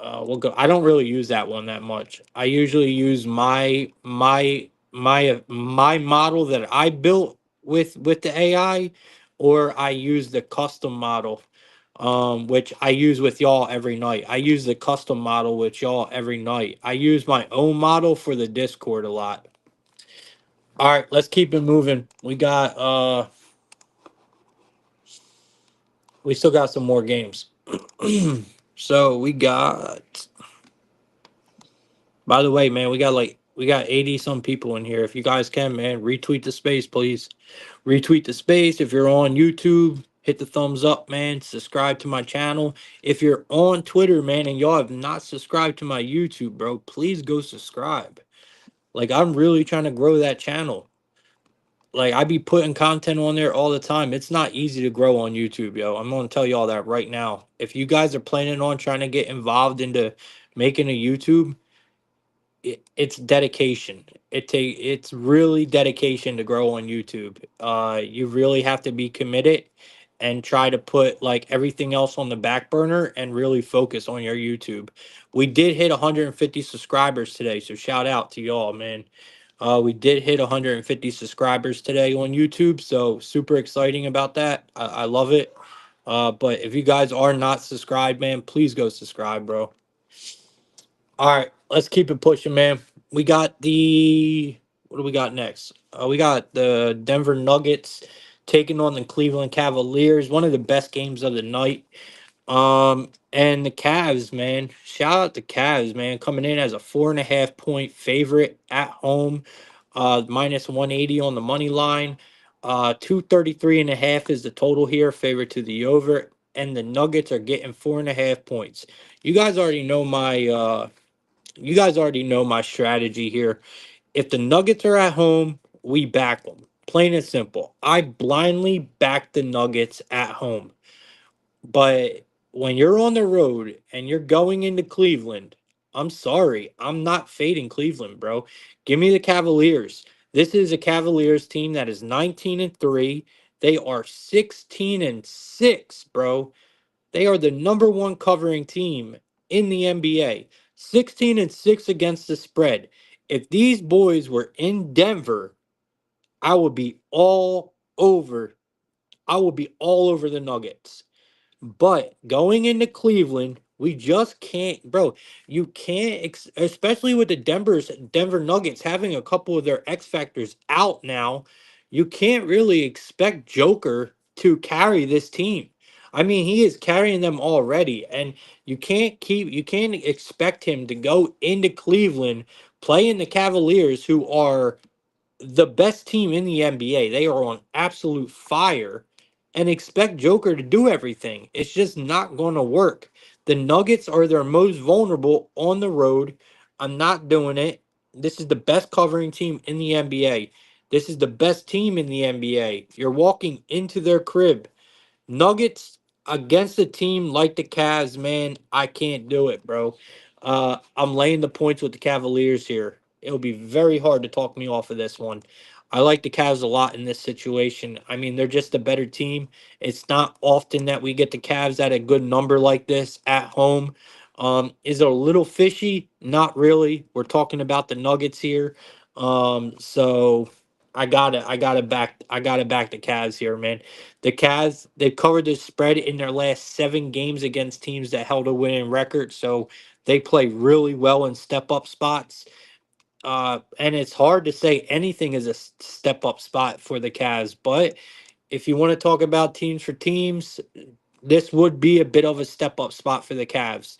we'll go. I don't really use that one that much. I usually use my model that I built with the AI, or I use the custom model, which I use with y'all every night. I use the custom model with y'all every night. I use my own model for the Discord a lot. All right, let's keep it moving. We still got some more games. So we got. By the way, man, we got 80 some people in here. If you guys can, man, retweet the space, please. Retweet the space. If you're on YouTube, hit the thumbs up, man. Subscribe to my channel. If you're on Twitter, man, and y'all have not subscribed to my YouTube, bro, please go subscribe. Like, I'm really trying to grow that channel. Like, I be putting content on there all the time. It's not easy to grow on YouTube, yo. I'm gonna tell y'all that right now. If you guys are planning on trying to get involved into making a YouTube, it's dedication. It's really dedication to grow on YouTube. You really have to be committed and try to put like everything else on the back burner and really focus on your YouTube. We did hit 150 subscribers today, so shout out to y'all, man. We did hit 150 subscribers today on YouTube, so super exciting about that. I love it. But if you guys are not subscribed, man, please go subscribe, bro. All right, let's keep it pushing, man. We got the what do we got next? We got the Denver Nuggets taking on the Cleveland Cavaliers, one of the best games of the night. And the Cavs, man. Shout out the Cavs, man, coming in as a 4.5 point favorite at home. Minus 180 on the money line. 233.5 is the total here, favorite to the over. And the Nuggets are getting 4.5 points. You guys already know my strategy here. If the Nuggets are at home, we back them. Plain and simple. I blindly back the Nuggets at home. But when you're on the road and you're going into Cleveland, I'm sorry. I'm not fading Cleveland, bro. Give me the Cavaliers. This is a Cavaliers team that is 19-3. They are 16-6, bro. They are the number one covering team in the NBA. 16-6 against the spread. If these boys were in Denver, I would be all over. I would be all over the Nuggets. But going into Cleveland, we just can't, bro. You can't, especially with the Denver Nuggets having a couple of their X factors out now. You can't really expect Joker to carry this team. I mean, he is carrying them already, and you can't expect him to go into Cleveland playing the Cavaliers, who are the best team in the NBA. They are on absolute fire, and expect Joker to do everything. It's just not going to work. The Nuggets are their most vulnerable on the road. I'm not doing it. This is the best covering team in the NBA. This is the best team in the NBA. You're walking into their crib. Nuggets against a team like the Cavs, man, I can't do it, bro. I'm laying the points with the Cavaliers here. It'll be very hard to talk me off of this one. I like the Cavs a lot in this situation. I mean, they're just a better team. It's not often that we get the Cavs at a good number like this at home. Is it a little fishy? Not really. We're talking about the Nuggets here. So I gotta back the Cavs here, man. The Cavs, they've covered the spread in their last 7 games against teams that held a winning record. So they play really well in step up spots. And it's hard to say anything is a step up spot for the Cavs. But if you want to talk about teams for teams, this would be a bit of a step up spot for the Cavs.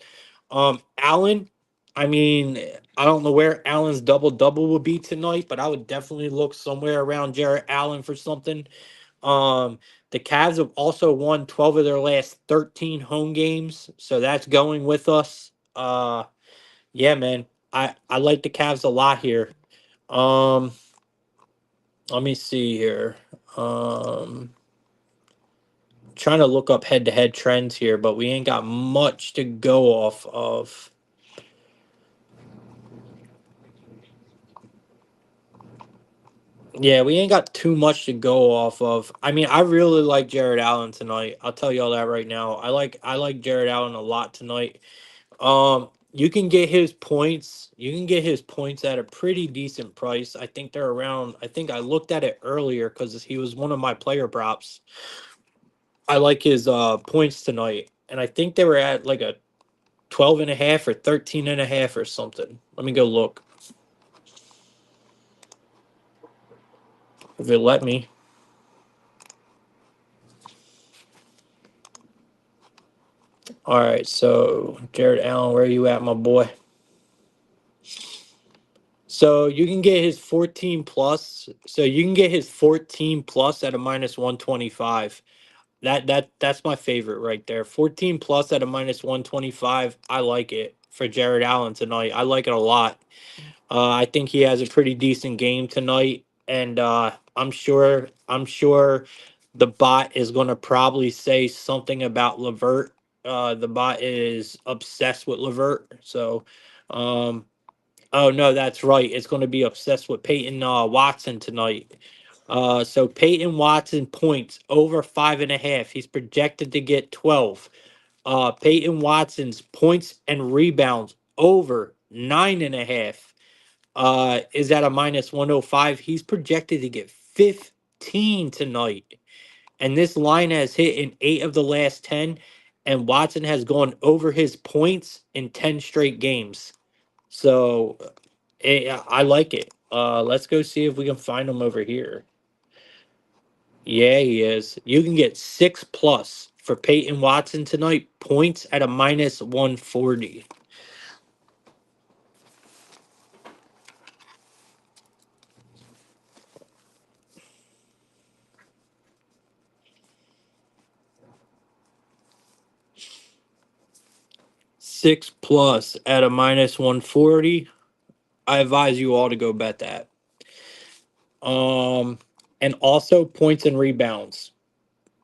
Allen, I mean, I don't know where Allen's double double will be tonight, but I would definitely look somewhere around Jarrett Allen for something. Um, the Cavs have also won 12 of their last 13 home games, so that's going with us. Yeah, man, I like the Cavs a lot here. Um, Let me see here. Um, Trying to look up head to head trends here, but we ain't got much to go off of. Yeah, we ain't got too much to go off of. I mean, I really like Jared Allen tonight. I'll tell you all that right now. I like Jared Allen a lot tonight. You can get his points. You can get his points at a pretty decent price. I think they're around. I think I looked at it earlier because he was one of my player props. I like his points tonight, and I think they were at like a 12 and a half or 13 and a half or something. Let me go look if it let me. All right, so Jared Allen, where are you at, my boy? So you can get his 14 plus. So you can get his 14 plus at a minus 125. That's my favorite right there. 14 plus at a minus 125. I like it for Jared Allen tonight. I like it a lot. I think he has a pretty decent game tonight, and I'm sure the bot is going to probably say something about Levert. The bot is obsessed with Levert, so um, oh no, that's right. It's going to be obsessed with Peyton Watson tonight. So Peyton Watson points over 5.5. He's projected to get 12. Peyton Watson's points and rebounds over 9.5 is at a minus 105. He's projected to get 15 tonight. And this line has hit in 8 of the last 10. And Watson has gone over his points in 10 straight games. So I like it. Let's go see if we can find him over here. Yeah, he is. You can get 6 plus for Peyton Watson tonight. Points at a minus 140. 6 plus at a minus 140. I advise you all to go bet that. Um, and also points and rebounds.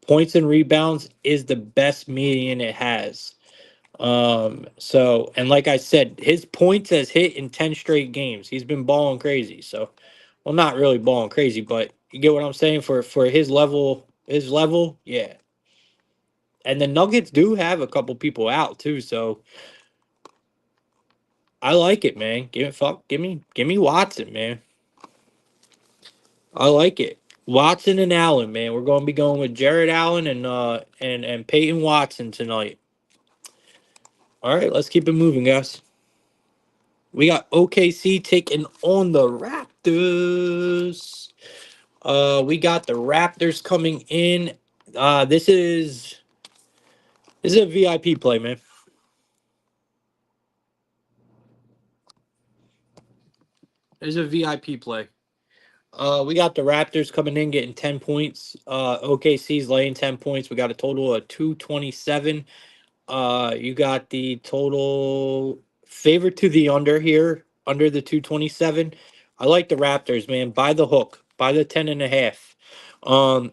Points and rebounds is the best median it has. So and like I said, his points has hit in 10 straight games. He's been balling crazy. So, well, not really balling crazy, but you get what I'm saying for his level, yeah. And the Nuggets do have a couple people out too, so I like it, man. Give me Watson, man. I like it. Watson and Allen, man. We're going to be going with Jared Allen and Peyton Watson tonight. All right, let's keep it moving, guys. We got OKC taking on the Raptors. We got the Raptors coming in. This is a VIP play, man. It's a VIP play. We got the Raptors coming in getting 10 points. OKC's laying 10 points. We got a total of 227. You got the total favorite to the under here, under the 227. I like the Raptors, man. By the hook, by the 10.5.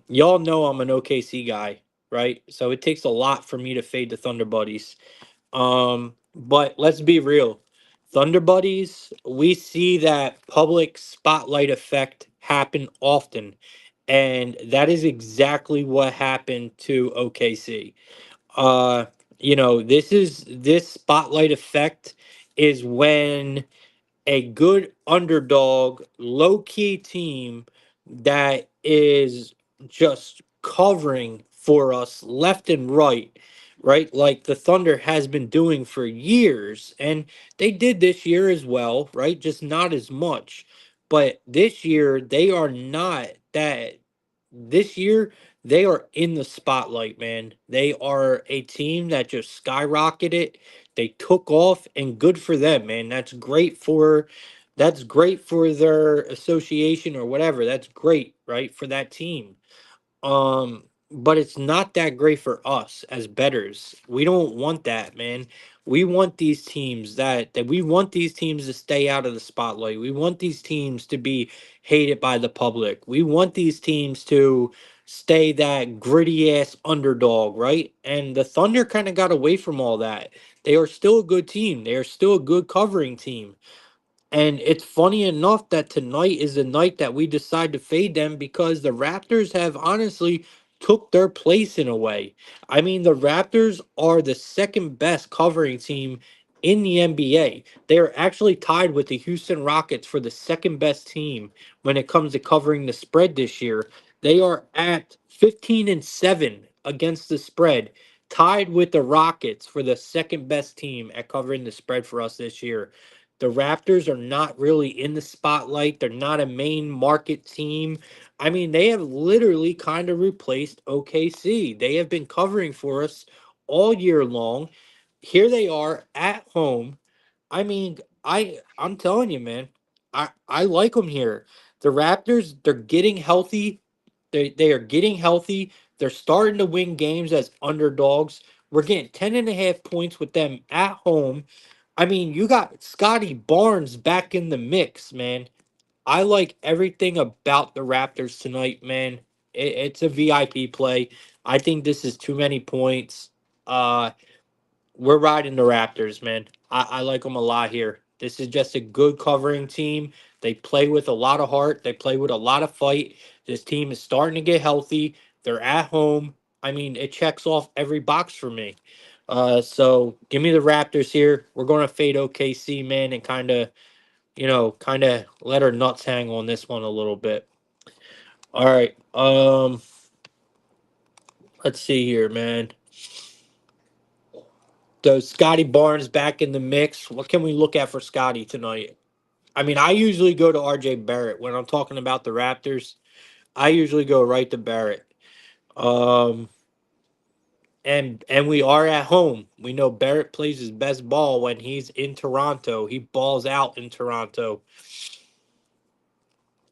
Y'all know I'm an OKC guy, right? So it takes a lot for me to fade the Thunder Buddies. But let's be real. Thunder Buddies, we see that public spotlight effect happen often. And that is exactly what happened to OKC. Uh, this spotlight effect is when a good underdog, low key team that is just covering for us left and right, right? Like the Thunder has been doing for years. And they did this year as well, right? Just not as much. But this year, they are not that. This year, they are in the spotlight, man. They are a team that just skyrocketed. They took off, and good for them, man. That's great for their association or whatever. That's great, right? For that team. But it's not that great for us as betters. We don't want that, man. We want these teams that we want these teams to stay out of the spotlight. We want these teams to be hated by the public. We want these teams to stay that gritty ass underdog, right? And the Thunder kind of got away from all that. They are still a good team. They are still a good covering team. And it's funny enough that tonight is the night that we decide to fade them because the Raptors have honestly took their place in a way. I mean, the Raptors are the second best covering team in the NBA. They are actually tied with the Houston Rockets for the second best team when it comes to covering the spread this year. They are at 15-7 against the spread, tied with the Rockets for the second best team at covering the spread for us this year. The Raptors are not really in the spotlight. They're not a main market team. I mean, they have literally kind of replaced OKC. They have been covering for us all year long. Here they are at home. I mean, I'm telling you, man, I like them here. The Raptors, they're getting healthy. They are getting healthy. They're starting to win games as underdogs. We're getting 10.5 points with them at home. I mean, you got Scotty Barnes back in the mix, man. I like everything about the Raptors tonight, man. It's a VIP play. I think this is too many points. Uh, we're riding the Raptors, man. I like them a lot here. This is just a good covering team. They play with a lot of heart. They play with a lot of fight. This team is starting to get healthy. They're at home. I mean, it checks off every box for me. So give me the Raptors here. We're going to fade OKC, man, and kind of let our nuts hang on this one a little bit. All right. Let's see here, man. So Scotty Barnes back in the mix. What can we look at for Scotty tonight? I mean, I usually go to RJ Barrett when I'm talking about the Raptors. I usually go right to Barrett. Um, and we are at home. We know Barrett plays his best ball when he's in Toronto. He balls out in Toronto.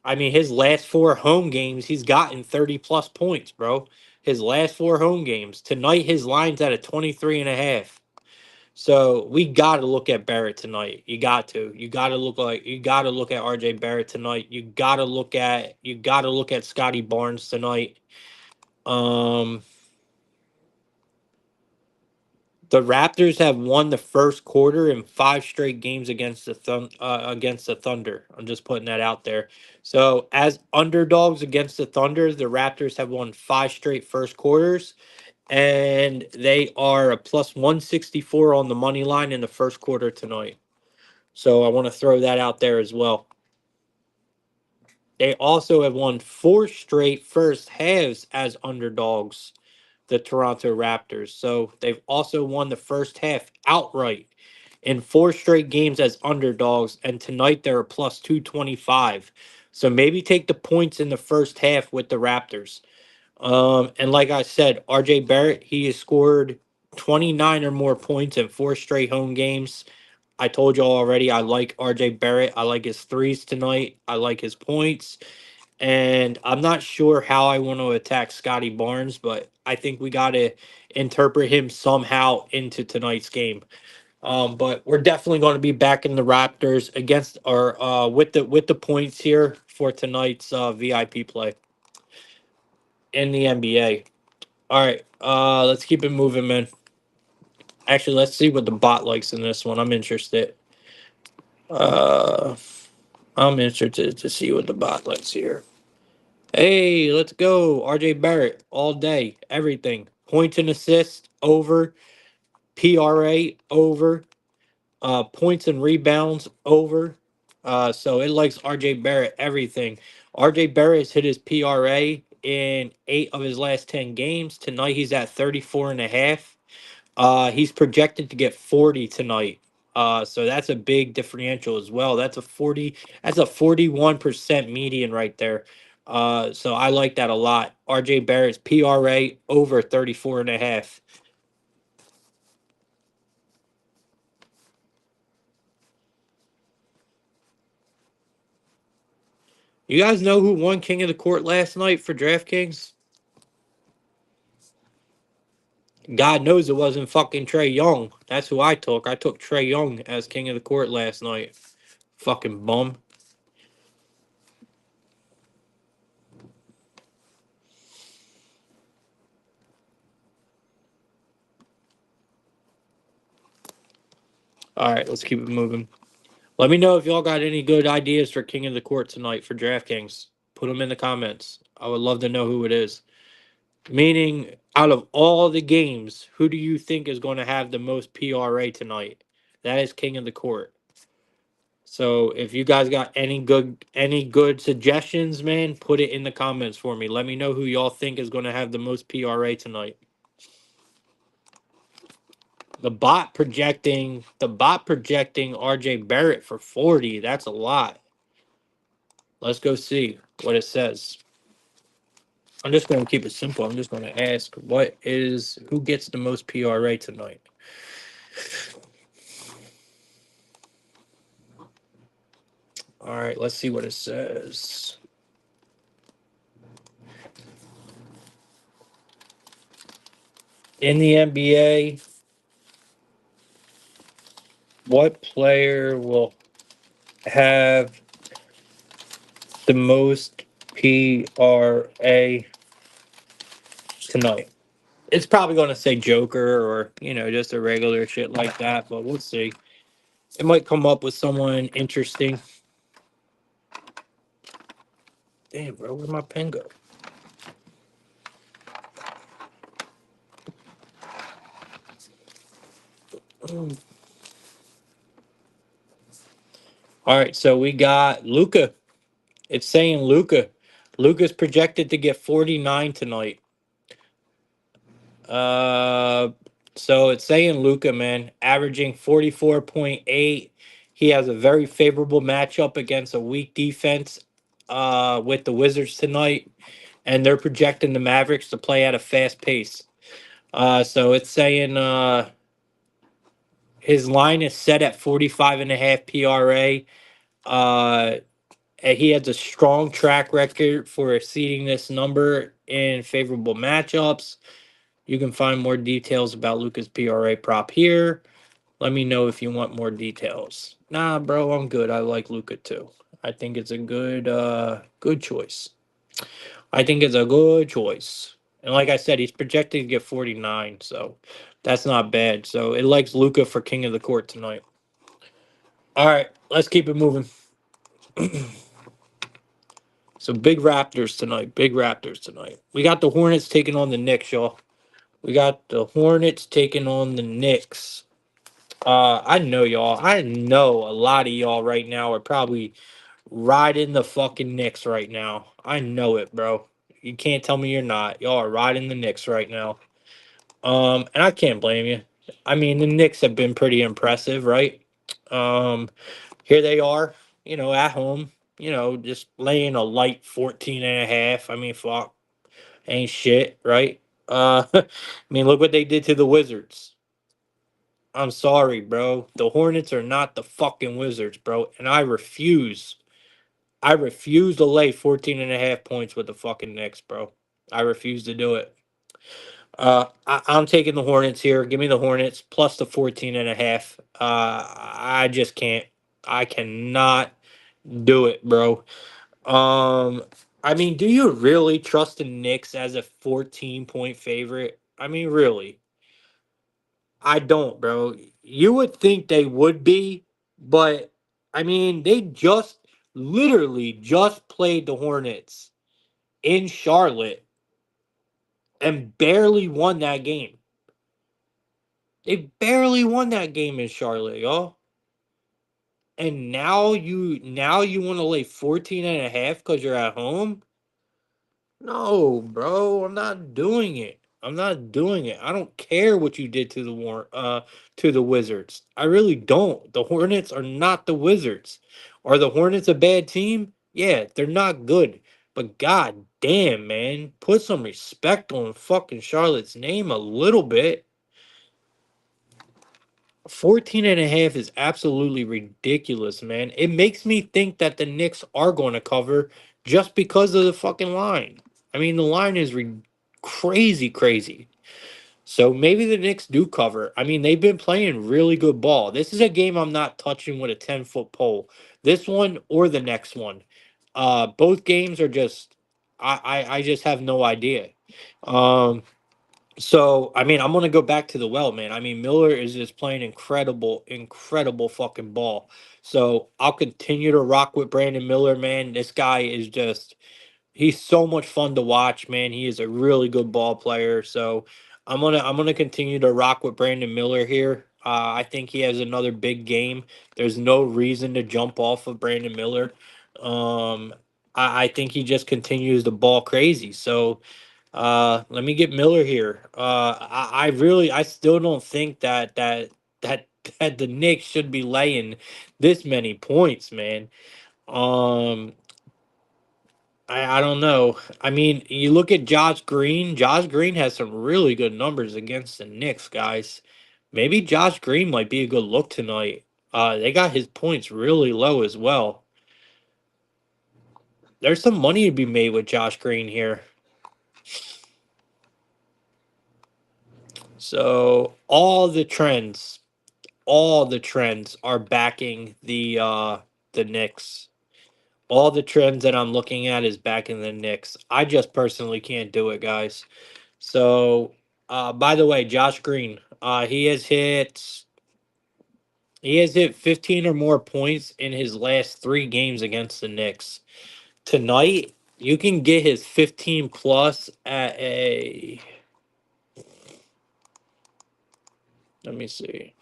I mean, his last four home games, he's gotten 30 plus points, bro. His last four home games. Tonight, his line's at a 23.5. So we got to look at Barrett tonight. You got to. You got to look at RJ Barrett tonight. You got to look at Scotty Barnes tonight. Um, the Raptors have won the first quarter in five straight games against the Thunder. I'm just putting that out there. So as underdogs against the Thunder, the Raptors have won five straight first quarters, and they are a plus 164 on the money line in the first quarter tonight. So I want to throw that out there as well. They also have won four straight first halves as underdogs, the Toronto Raptors. So they've also won the first half outright in four straight games as underdogs. And tonight they're a plus 225. So maybe take the points in the first half with the Raptors. And like I said, RJ Barrett, he has scored 29 or more points in four straight home games. I told y'all already, I like RJ Barrett. I like his threes tonight. I like his points. And I'm not sure how I want to attack Scotty Barnes, but I think we got to interpret him somehow into tonight's game. But we're definitely going to be back in the Raptors against or with the points here for tonight's VIP play in the NBA. All right, let's keep it moving, man. Actually, let's see what the bot likes in this one. I'm interested. Uh, I'm interested to see what the bot likes here. Hey, let's go. RJ Barrett all day, everything. Points and assists over, PRA over, points and rebounds over. So it likes RJ Barrett everything. RJ Barrett has hit his PRA in 8 of his last 10 games. Tonight he's at 34 and a half. He's projected to get 40 tonight. So that's a big differential as well. That's a 41% median right there. So I like that a lot. RJ Barrett's PRA over 34 and a half. You guys know who won King of the Court last night for DraftKings? God knows it wasn't fucking Trey Young. That's who I took. I took Trey Young as King of the Court last night. Fucking bum. All right, let's keep it moving. Let me know if y'all got any good ideas for King of the Court tonight for DraftKings. Put them in the comments. I would love to know who it is. Meaning, out of all the games, who do you think is going to have the most PRA tonight? That is King of the Court. So if you guys got any good suggestions, man, put it in the comments for me. Let me know who y'all think is going to have the most PRA tonight. The bot projecting RJ Barrett for 40. That's a lot. Let's go see what it says. I'm just going to keep it simple. I'm just going to ask who gets the most PRA tonight? All right, let's see what it says. In the NBA, what player will have the most PRA tonight? It's probably going to say Joker or, just a regular shit like that, but we'll see. It might come up with someone interesting. Damn, bro, where'd my pen go? Mm. All right, so we got Luca. It's saying Luca. Luca's projected to get 49 tonight. Uh, so it's saying Luca, man, averaging 44.8. He has a very favorable matchup against a weak defense with the Wizards tonight, and they're projecting the Mavericks to play at a fast pace. So it's saying his line is set at 45 and a half PRA. And he has a strong track record for exceeding this number in favorable matchups. You can find more details about Luca's PRA prop here. Let me know if you want more details. Nah, bro, I'm good. I like Luca too. I think it's a good choice. I think it's a good choice. And like I said, he's projected to get 49, so that's not bad. So it likes Luca for King of the Court tonight. All right, let's keep it moving. So big Raptors tonight. Big Raptors tonight. We got the Hornets taking on the Knicks, y'all. We got the Hornets taking on the Knicks. I know y'all. I know a lot of y'all right now are probably riding the fucking Knicks right now. I know it, bro. You can't tell me you're not. Y'all are riding the Knicks right now. And I can't blame you. I mean, the Knicks have been pretty impressive, right? Um, Here they are, at home, just laying a light 14 and a half. I mean, fuck, ain't shit, right? I mean, look what they did to the Wizards. I'm sorry, bro. The Hornets are not the fucking Wizards, bro. And I refuse. I refuse to lay 14 and a half points with the fucking Knicks, bro. I refuse to do it. I'm taking the Hornets here. Give me the Hornets plus the 14 and a half. I just can't. I cannot do it, bro. Um, I mean, do you really trust the Knicks as a 14-point favorite? I mean, really? I don't, bro. You would think they would be, but I mean, they just literally just played the Hornets in Charlotte and barely won that game. They barely won that game in Charlotte, y'all. And now you want to lay 14 and a half because you're at home? No, bro, I'm not doing it. I'm not doing it. I don't care what you did to to the Wizards. I really don't. The Hornets are not the Wizards. Are the Hornets a bad team? Yeah, they're not good. But god damn, man, put some respect on fucking Charlotte's name a little bit. 14 and a half is absolutely ridiculous, man. It makes me think that the Knicks are going to cover just because of the fucking line. I mean, the line is crazy, crazy. So maybe the Knicks do cover. I mean, they've been playing really good ball. This is a game I'm not touching with a 10-foot pole. This one or the next one. Both games are just I just have no idea. Um so, I mean, I'm gonna go back to the well, man. I mean, Miller is just playing incredible, incredible fucking ball. So I'll continue to rock with Brandon Miller, man. This guy is just he's so much fun to watch, man. He is a really good ball player. So I'm gonna continue to rock with Brandon Miller here. I think he has another big game. There's no reason to jump off of Brandon Miller. Um, I think he just continues to ball crazy. So let me get Miller here. I still don't think that that the Knicks should be laying this many points, man. Um, I don't know. I mean, you look at Josh Green. Josh Green has some really good numbers against the Knicks, guys. Maybe Josh Green might be a good look tonight. They got his points really low as well. There's some money to be made with Josh Green here. So all the trends are backing the Knicks. All the trends that I'm looking at is backing the Knicks. I just personally can't do it, guys. So, by the way, Josh Green, he has hit 15 or more points in his last 3 games against the Knicks. Tonight, you can get his 15 plus at a. Let me see.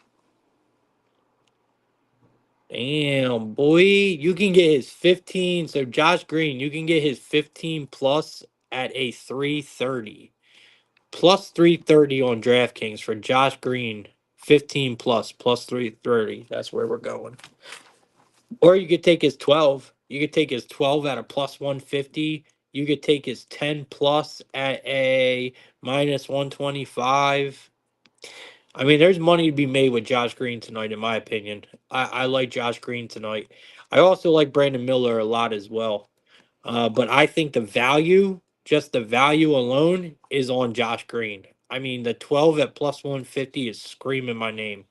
Damn, boy, you can get his 15. So Josh Green, you can get his 15 plus at a 330. Plus 330 on DraftKings for Josh Green. 15 plus 330. That's where we're going. Or you could take his 12. You could take his 12 at a plus 150. You could take his 10 plus at a minus 125. I mean, there's money to be made with Josh Green tonight, in my opinion. I like Josh Green tonight. I also like Brandon Miller a lot as well. But I think the value, just the value alone, is on Josh Green. I mean, the 12 at plus 150 is screaming my name.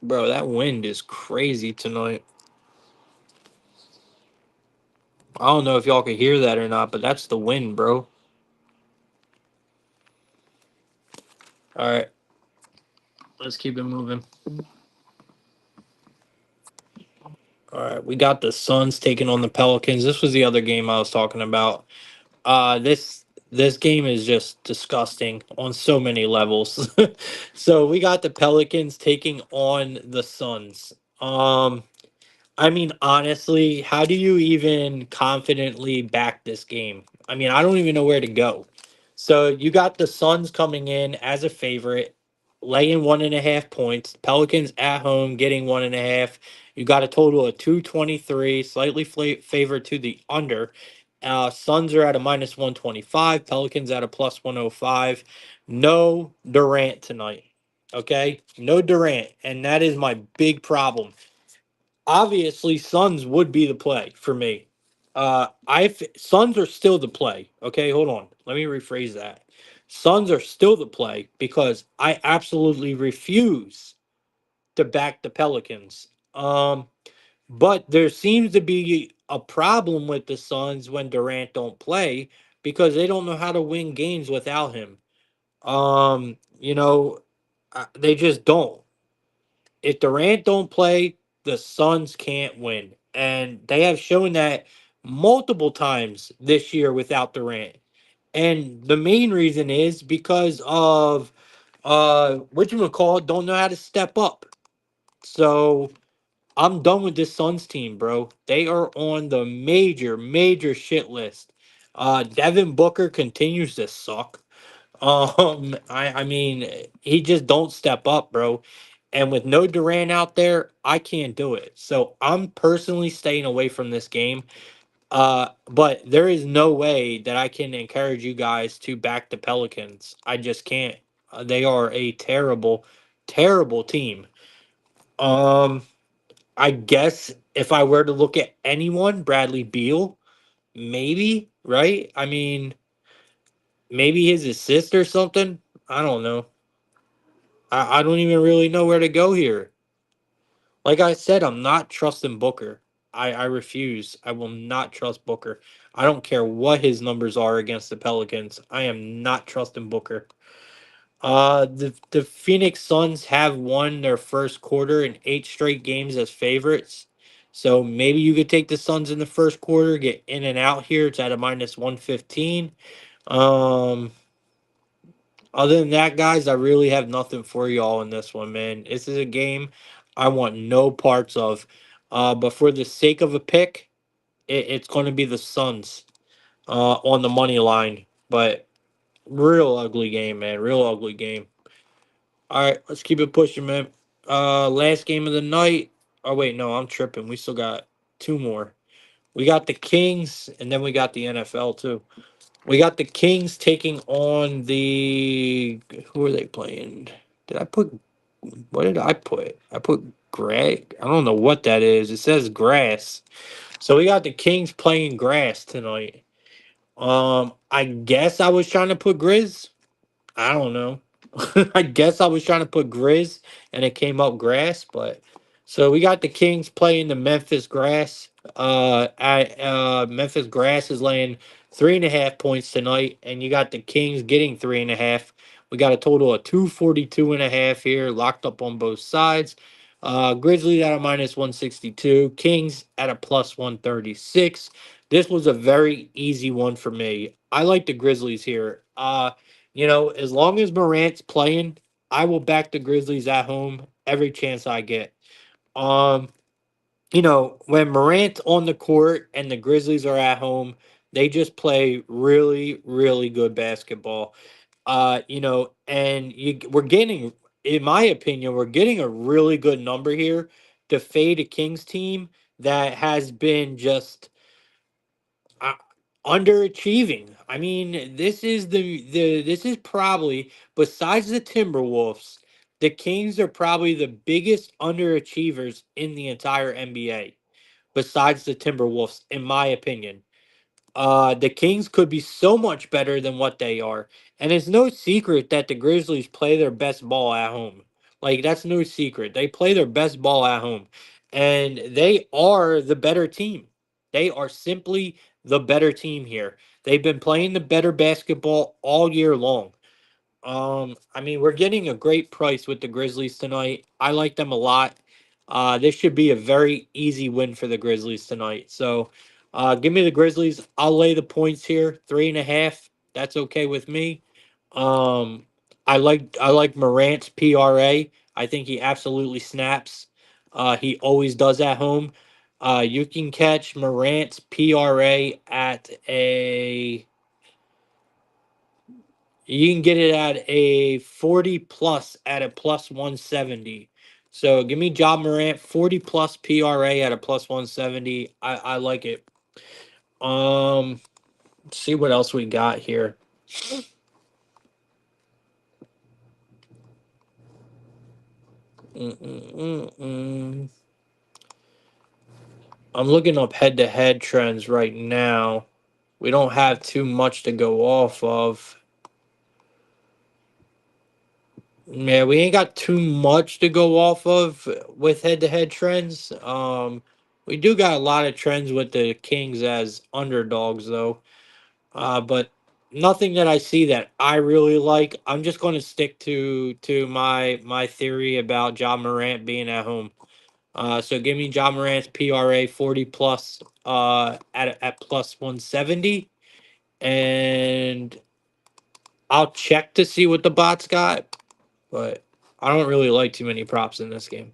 Bro, that wind is crazy tonight. I don't know if y'all can hear that or not, but that's the wind, bro. All right, let's keep it moving. All right, we got the Suns taking on the Pelicans. This was the other game I was talking about. This game is just disgusting on so many levels. So we got the Pelicans taking on the Suns. I mean, honestly, how do you even confidently back this game? I mean, I don't even know where to go. So you got the Suns coming in as a favorite. laying 1.5 points. Pelicans at home getting 1.5. You got a total of 223, slightly favored to the under. Suns are at a minus 125. Pelicans at a plus 105. No Durant tonight. Okay, no Durant, and that is my big problem. Obviously, Suns would be the play for me. I Suns are still the play. Okay, hold on. Let me rephrase that. Suns are still the play because I absolutely refuse to back the Pelicans. But there seems to be a problem with the Suns when Durant don't play because they don't know how to win games without him. You know, they just don't. If Durant don't play, the Suns can't win, and they have shown that multiple times this year without Durant. And the main reason is because of what you call don't know how to step up. So I'm done with this Suns team, bro. They are on the major shit list. Devin Booker continues to suck. I mean, he just don't step up, bro. And with no Durant out there, I can't do it. So I'm personally staying away from this game. But there is no way that I can encourage you guys to back the Pelicans. I just can't. They are a terrible team. Um, I guess if I were to look at anyone, Bradley Beal, maybe, right? I mean, maybe his assist or something. I don't know. I don't even really know where to go here. Like I said, I'm not trusting Booker. I refuse. I will not trust Booker. I don't care what his numbers are against the Pelicans. I am not trusting Booker. The Phoenix Suns have won their first quarter in 8 straight games as favorites. So maybe you could take the Suns in the first quarter, get in and out here. It's at a minus 115. Um, Other than that, guys, I really have nothing for y'all in this one, man. This is a game I want no parts of. But for the sake of a pick, it's going to be the Suns on the money line. But real ugly game, man. Real ugly game. All right, let's keep it pushing, man. Last game of the night. Oh wait, no, I'm tripping. We still got two more. We got the Kings, and then we got the NFL too. We got the Kings taking on the who are they playing? Did I put what did I put? I put Greg. I don't know what that is. It says grass. So we got the Kings playing grass tonight. I guess I was trying to put Grizz. I don't know. I guess I was trying to put Grizz and it came up grass, but so we got the Kings playing the Memphis Grass. Memphis Grass is laying 3.5 points tonight, and you got the Kings getting 3.5. We got a total of 242.5 here, locked up on both sides. Grizzlies at a minus 162, Kings at a plus 136. This was a very easy one for me. I like the Grizzlies here. As long as Morant's playing, I will back the Grizzlies at home every chance I get. Um, when Morant's on the court and the Grizzlies are at home, they just play really good basketball. We're getting, in my opinion, we're getting a really good number here to fade a Kings team that has been just uh, underachieving. I mean, this is probably besides the Timberwolves, the Kings are probably the biggest underachievers in the entire NBA. Besides the Timberwolves, in my opinion. The Kings could be so much better than what they are. And it's no secret that the Grizzlies play their best ball at home. Like, that's no secret. They play their best ball at home. And they are the better team. They are simply the better team here. They've been playing the better basketball all year long. I mean, we're getting a great price with the Grizzlies tonight. I like them a lot. This should be a very easy win for the Grizzlies tonight. So, give me the Grizzlies. I'll lay the points here, 3.5. That's okay with me. Um, I like Morant's PRA. I think he absolutely snaps. He always does at home. You can catch Morant's PRA at a You can get it at a 40 plus at a plus 170. So give me John Morant 40 plus PRA at a plus 170. I like it. Let's see what else we got here. Mm-mm-mm-mm. I'm looking up head to head trends right now. We don't have too much to go off of. Yeah, we ain't got too much to go off of with head to head trends. We do got a lot of trends with the Kings as underdogs though. But nothing that I see that I really like. I'm just going to stick to my theory about John Morant being at home. So give me John Morant's PRA 40 plus at plus 170, and I'll check to see what the bots got, but I don't really like too many props in this game.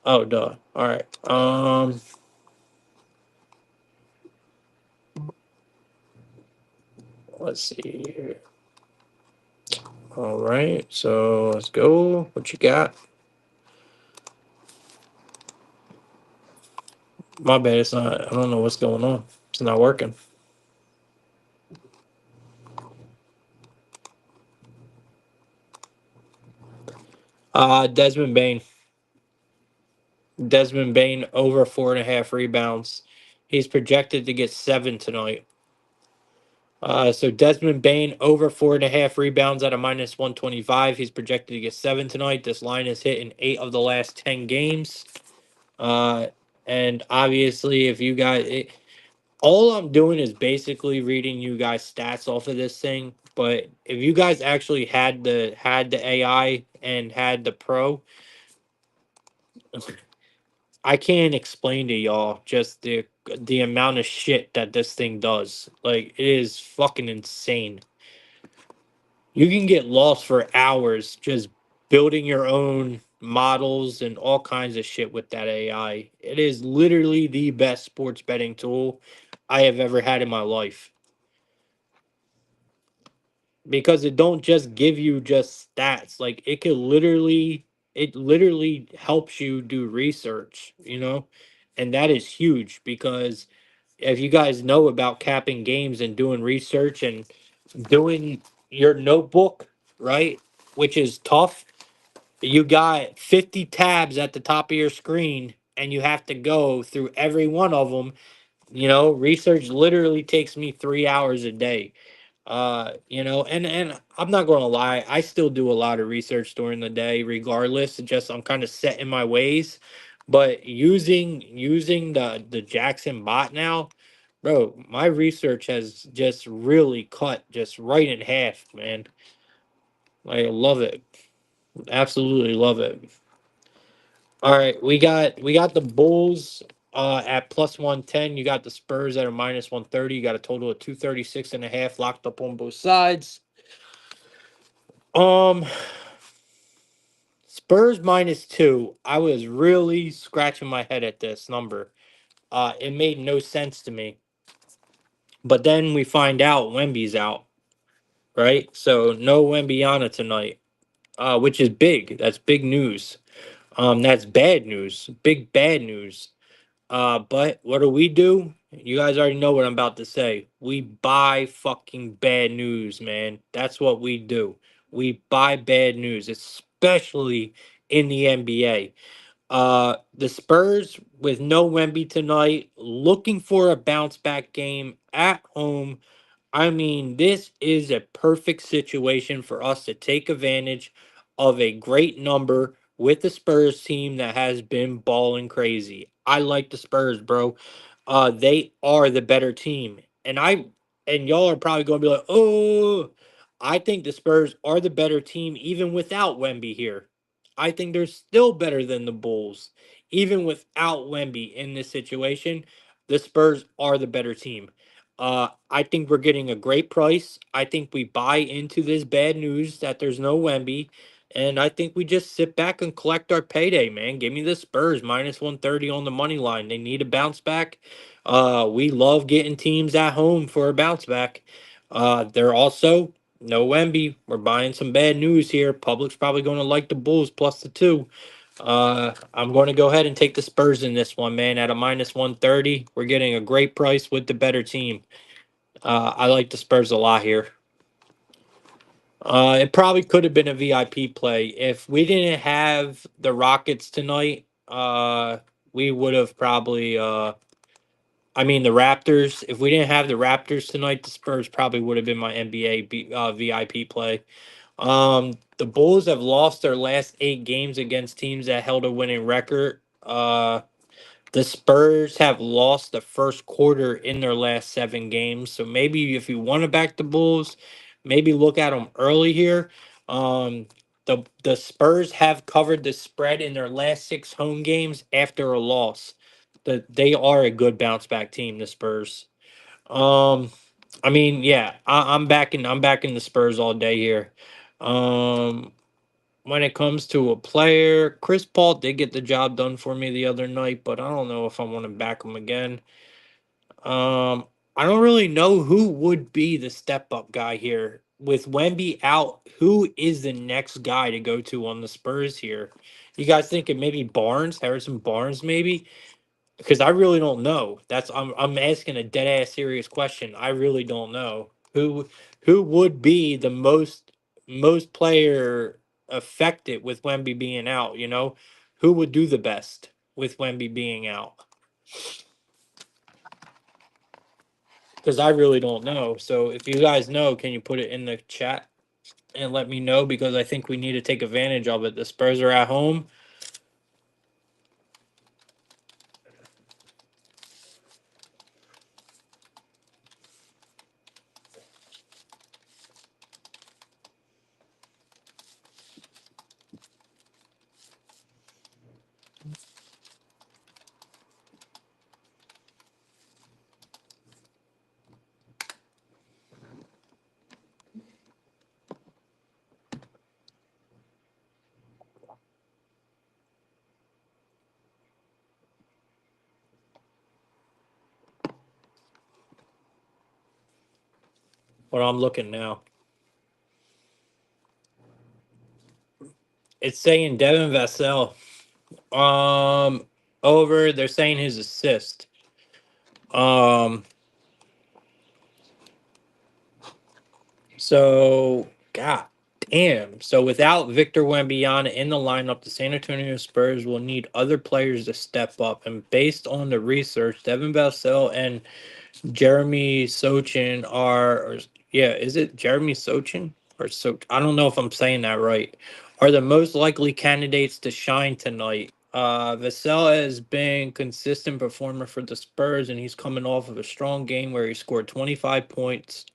Oh duh. All right. Let's see here. All right. So let's go. What you got? My bad. It's not. I don't know what's going on. It's not working. Desmond Bain. Desmond Bain over 4.5 rebounds. He's projected to get 7 tonight. So Desmond Bain over 4.5 rebounds at a minus 125. He's projected to get 7 tonight. This line is hit in 8 of the last 10 games. Uh, and obviously, if you guys, all I'm doing is basically reading you guys stats off of this thing. But if you guys actually had the AI and had the pro, I can't explain to y'all just the amount of shit that this thing does. Like it is fucking insane. You can get lost for hours just building your own models and all kinds of shit with that AI. It is literally the best sports betting tool I have ever had in my life because it don't just give you just stats. Like it literally helps you do research, and that is huge because if you guys know about capping games and doing research and doing your notebook, right, which is tough, you got 50 tabs at the top of your screen and you have to go through every one of them. Research literally takes me 3 hours a day. And I'm not going to lie, I still do a lot of research during the day regardless. It's just I'm kind of set in my ways. But using the Jackson bot now, bro, my research has just really cut just right in half, man. I love it. Absolutely love it. All right, we got the Bulls at plus 110. You got the Spurs at a minus 130. You got a total of 236.5 locked up on both sides. Um Spurs -2. I was really scratching my head at this number. It made no sense to me. But then we find out Wemby's out, right? So no Wembyana tonight. Which is big. That's big news. That's bad news. Big bad news. But what do? You guys already know what I'm about to say. We buy fucking bad news, man. That's what we do. We buy bad news, especially in the NBA. The Spurs with no Wemby tonight, looking for a bounce back game at home. I mean, this is a perfect situation for us to take advantage of a great number with the Spurs team that has been balling crazy. I like the Spurs, bro. They are the better team. And y'all are probably going to be like, "Oh, I think the Spurs are the better team even without Wemby here. I think they're still better than the Bulls even without Wemby in this situation. The Spurs are the better team. I think we're getting a great price. I think we buy into this bad news that there's no Wemby, And I think we just sit back and collect our payday, man. Give me the Spurs minus 130 on the money line. They need a bounce back. We love getting teams at home for a bounce back. They're also no Wemby. We're buying some bad news here. Public's probably going to like the Bulls plus the two. I'm going to go ahead and take the Spurs in this one, man, at a minus 130. We're getting a great price with the better team. I like the Spurs a lot here. It probably could have been a VIP play if we didn't have the Rockets tonight. We would have probably. I mean the Raptors. If we didn't have the Raptors tonight, the Spurs probably would have been my VIP play. The Bulls have lost their last 8 games against teams that held a winning record. The Spurs have lost the first quarter in their last 7 games. So maybe if you want to back the Bulls, maybe look at them early here. Um, the Spurs have covered the spread in their last 6 home games after a loss. They are a good bounce back team, the Spurs. Um, I mean, yeah, I'm backing the Spurs all day here. Um, when it comes to a player, Chris Paul did get the job done for me the other night, but I don't know if I want to back him again. Um, I don't really know who would be the step up guy here. With Wemby out, who is the next guy to go to on the Spurs here? You guys thinking maybe Barnes, Harrison Barnes, maybe? Because I really don't know. I'm asking a dead ass serious question. I really don't know who would be the most player affected with Wemby being out. Who would do the best with Wemby being out? Because I really don't know. So if you guys know, can you put it in the chat and let me know? Because I think we need to take advantage of it. The Spurs are at home. But I'm looking now. It's saying Devin Vassell. Um, over. They're saying his assist. Um, so God damn. So without Victor Wembanyama in the lineup, the San Antonio Spurs will need other players to step up. And based on the research, Devin Vassell and Jeremy Sochin yeah, is it Jeremy Sochin or so? I don't know if I'm saying that right. Are the most likely candidates to shine tonight. Vassell has been consistent performer for the Spurs, and he's coming off of a strong game where he scored 25 points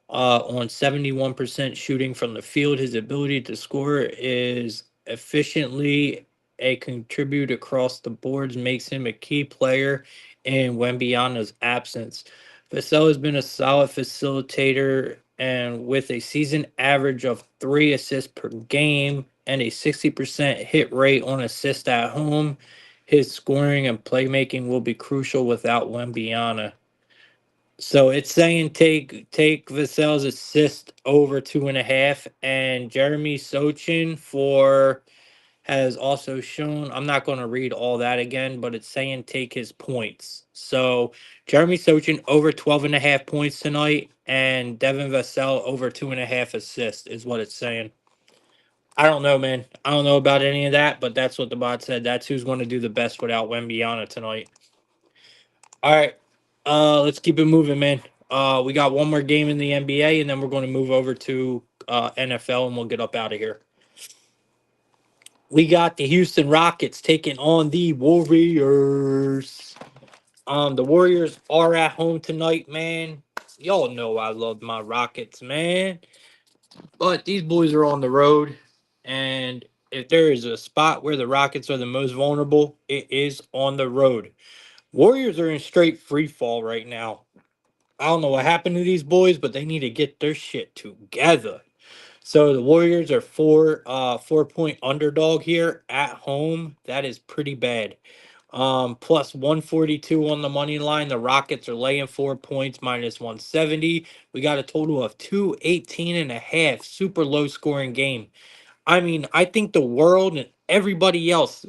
on 71% shooting from the field. His ability to score is efficiently a contribute across the boards makes him a key player in Wembanyama's absence. Vassell has been a solid facilitator and with a season average of 3 assists per game and a 60% hit rate on assists at home, his scoring and playmaking will be crucial without Wembanyama. So it's saying take Vassell's assist over 2.5, and Jeremy Sochin for has also shown. I'm not going to read all that again, but it's saying take his points. So Jeremy Sochin over 12.5 points tonight, and Devin Vassell over 2.5 assists is what it's saying. I don't know, man. I don't know about any of that, but that's what the bot said. That's who's going to do the best without Wembyana tonight. All right. Let's keep it moving, man. We got one more game in the NBA, and then we're going to move over to NFL, and we'll get up out of here. We got the Houston Rockets taking on the Warriors. The Warriors are at home tonight, man. Y'all know I love my Rockets, man. But these boys are on the road, and if there is a spot where the Rockets are the most vulnerable, it is on the road. Warriors are in straight free fall right now. I don't know what happened to these boys, but they need to get their shit together. So the Warriors are 4 point underdog here at home. That is pretty bad. Plus 142 on the money line. The Rockets are laying 4 points, minus 170. We got a total of 218.5. Super low scoring game. I mean, I think the world and everybody else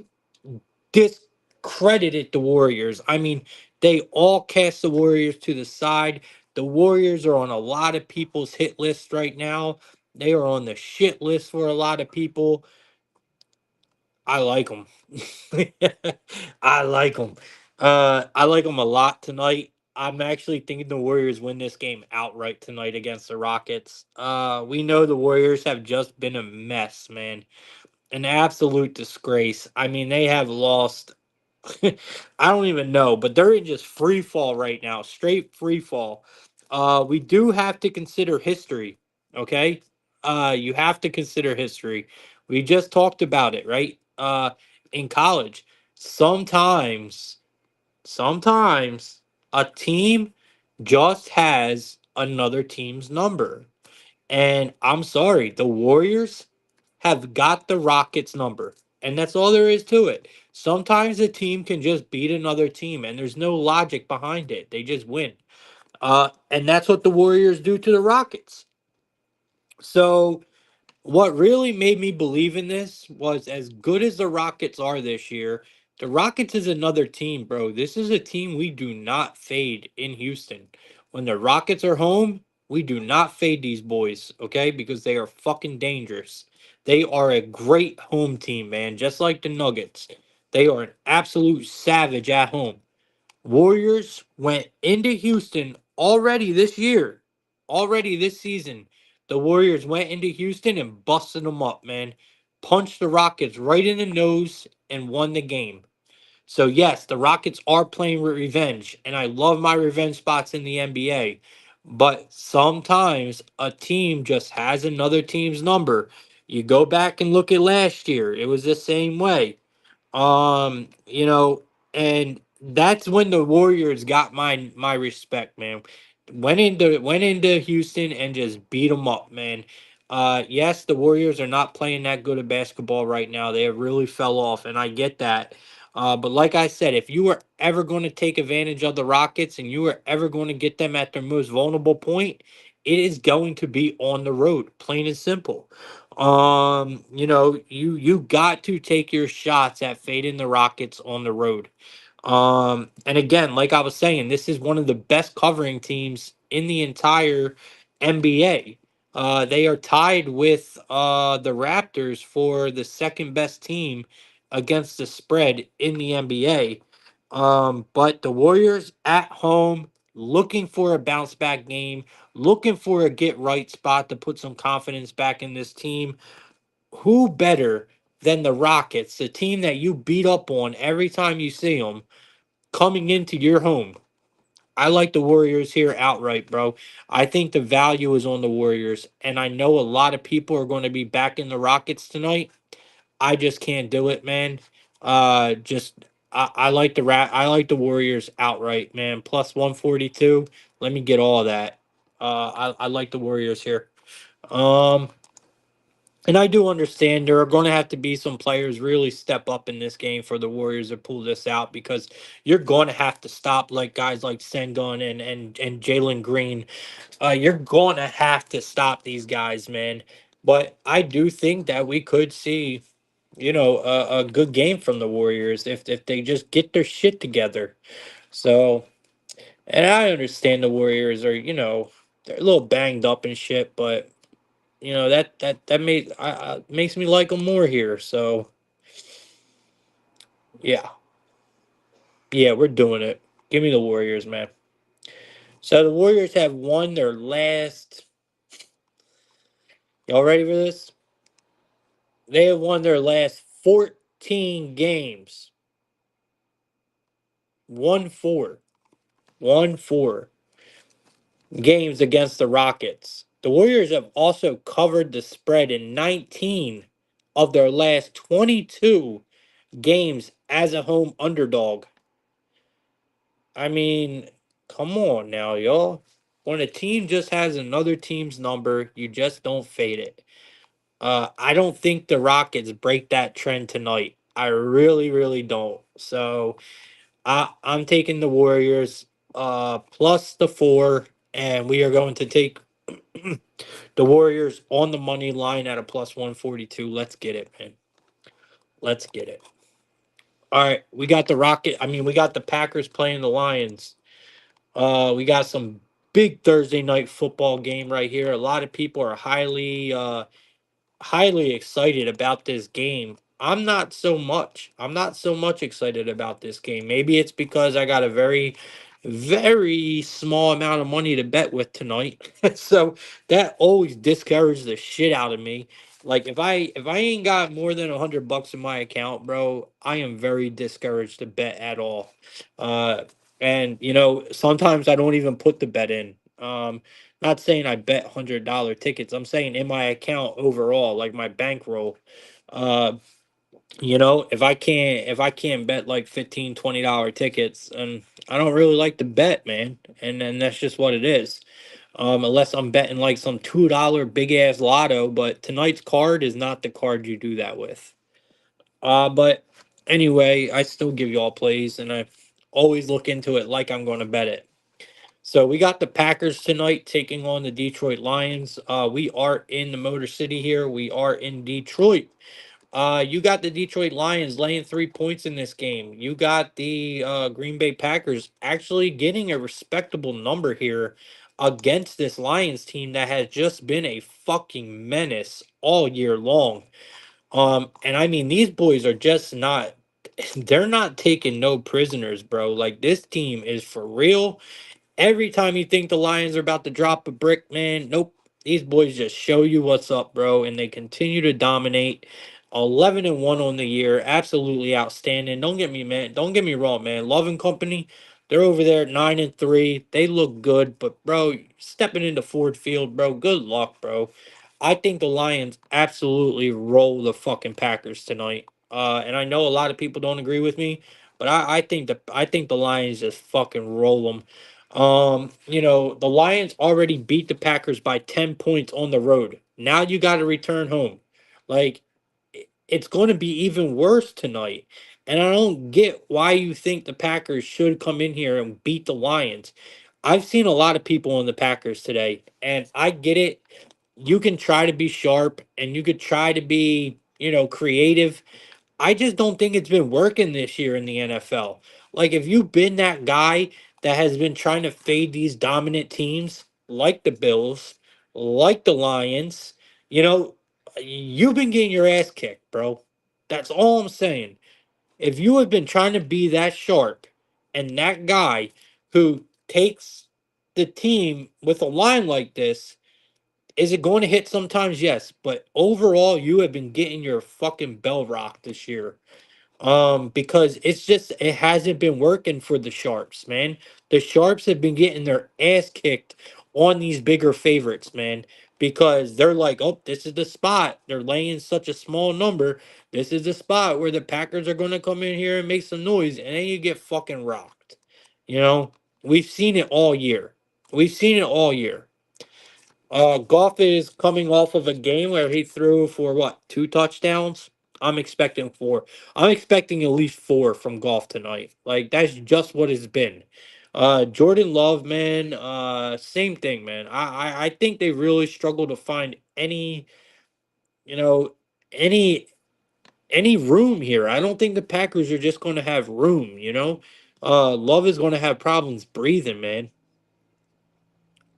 discredited the Warriors. I mean, they all cast the Warriors to the side. The Warriors are on a lot of people's hit list right now. They are on the shit list for a lot of people. I like them. I like them. I like them a lot tonight. I'm actually thinking the Warriors win this game outright tonight against the Rockets. We know the Warriors have just been a mess, man. An absolute disgrace. I mean, they have lost. I don't even know, but they're in just free fall right now, straight free fall. We do have to consider history, okay? You have to consider history. We just talked about it, right? In college, sometimes, sometimes a team just has another team's number. And I'm sorry, the Warriors have got the Rockets number. And that's all there is to it. Sometimes a team can just beat another team and there's no logic behind it. They just win. And that's what the Warriors do to the Rockets. So what really made me believe in this was as good as the Rockets are this year, the Rockets is another team, bro. This is a team we do not fade in Houston. When the Rockets are home, we do not fade these boys, okay? Because they are fucking dangerous. They are a great home team, man, just like the Nuggets. They are an absolute savage at home. Warriors went into Houston already this year, already this season. The Warriors went into Houston and busted them up, man. Punched the Rockets right in the nose and won the game. So, yes, the Rockets are playing with revenge, and I love my revenge spots in the NBA. But sometimes a team just has another team's number. You go back and look at last year, it was the same way. You know, and that's when the Warriors got my respect, man. Went into Houston and just beat them up, man. Yes, the Warriors are not playing that good of basketball right now. They have really fell off, and I get that. But like I said, if you were ever going to take advantage of the Rockets and you were ever going to get them at their most vulnerable point, it is going to be on the road, plain and simple. You got to take your shots at fading the Rockets on the road. And again, like I was saying, this is one of the best covering teams in the entire NBA. They are tied with the Raptors for the second best team against the spread in the NBA. But the Warriors at home, looking for a bounce back game, looking for a get right spot to put some confidence back in this team. Who better than the Rockets, the team that you beat up on every time you see them, coming into your home? I like the Warriors here outright, bro. I think the value is on the Warriors, and I know a lot of people are going to be backing the Rockets tonight. I just can't do it, man. Just I like I like the Warriors outright, man. Plus 142. Let me get all of that. I like the Warriors here. Um, and I do understand there are going to have to be some players really step up in this game for the Warriors to pull this out because you're going to have to stop like guys like Sengun and Jalen Green. You're going to have to stop these guys, man. But I do think that we could see, a good game from the Warriors if they just get their shit together. So, and I understand the Warriors are, they're a little banged up and shit, but that makes me like them more here. So yeah, yeah, we're doing it. Give me the Warriors, man. So the Warriors have won their last. Y'all ready for this? They have won their last 14 games. 1-4. 1-4 games against the Rockets. The Warriors have also covered the spread in 19 of their last 22 games as a home underdog. I mean, come on now, y'all. when a team just has another team's number, you just don't fade it. I don't think the Rockets break that trend tonight. I really, really don't. So I'm taking the Warriors plus the 4, and we are going to take the Warriors on the money line at a plus 142. Let's get it, man. Let's get it. All right, we got the Rocket. I mean, we got the Packers playing the Lions. We got some big Thursday night football game right here. A lot of people are highly excited about this game. I'm not so much. I'm not so much excited about this game. Maybe it's because I got a very, very small amount of money to bet with tonight. So that always discourages the shit out of me. Like if I ain't got more than $100 in my account, bro, I am very discouraged to bet at all. Uh and sometimes I don't even put the bet in. Not saying I bet $100 tickets. I'm saying in my account overall, like my bankroll. Uh, if I can't bet like 15, $20 tickets, and I don't really like to bet, man. And then that's just what it is. Unless I'm betting like some $2 big ass lotto, but tonight's card is not the card you do that with. But anyway, I still give you all plays, and I always look into it like I'm going to bet it. So we got the Packers tonight taking on the Detroit Lions. We are in the Motor City here. We are in Detroit. You got the Detroit Lions laying 3 points in this game. You got the Green Bay Packers actually getting a respectable number here against this Lions team that has just been a fucking menace all year long. And I mean, these boys are just not. They're not taking no prisoners, bro. Like this team is for real. Every time you think the Lions are about to drop a brick, man, nope. These boys just show you what's up, bro, and they continue to dominate. 11-1 on the year, absolutely outstanding. Don't get me wrong, man. Love and Company, they're over there at 9-3. They look good, but bro, stepping into Ford Field, bro, good luck, bro. I think the Lions absolutely roll the fucking Packers tonight. And I know a lot of people don't agree with me, but I think the Lions just fucking roll them. The Lions already beat the Packers by 10 points on the road. Now you got to return home. Like, it's going to be even worse tonight. And I don't get why you think the Packers should come in here and beat the Lions. I've seen a lot of people on the Packers today, and I get it. You can try to be sharp and you could try to be, creative. I just don't think it's been working this year in the NFL. Like, if you've been that guy that has been trying to fade these dominant teams, like the Bills, like the Lions, you know, you've been getting your ass kicked, bro. That's all I'm saying. If you have been trying to be that sharp and that guy who takes the team with a line like this, is it going to hit sometimes? Yes. But overall, you have been getting your fucking bell rocked this year. Because it hasn't been working for the Sharps, man. The Sharps have been getting their ass kicked on these bigger favorites, man. Because they're like, oh, this is the spot. They're laying such a small number. This is the spot where the Packers are going to come in here and make some noise, and then you get fucking rocked. You know, we've seen it all year. We've seen it all year. Goff is coming off of a game where he threw for what, 2 touchdowns? I'm expecting 4. I'm expecting at least 4 from Goff tonight. Like that's just what it's been. Jordan Love, man, same thing, man. I think they really struggle to find you know, any any room here. I don't think the Packers are just going to have room. Love is going to have problems breathing, man.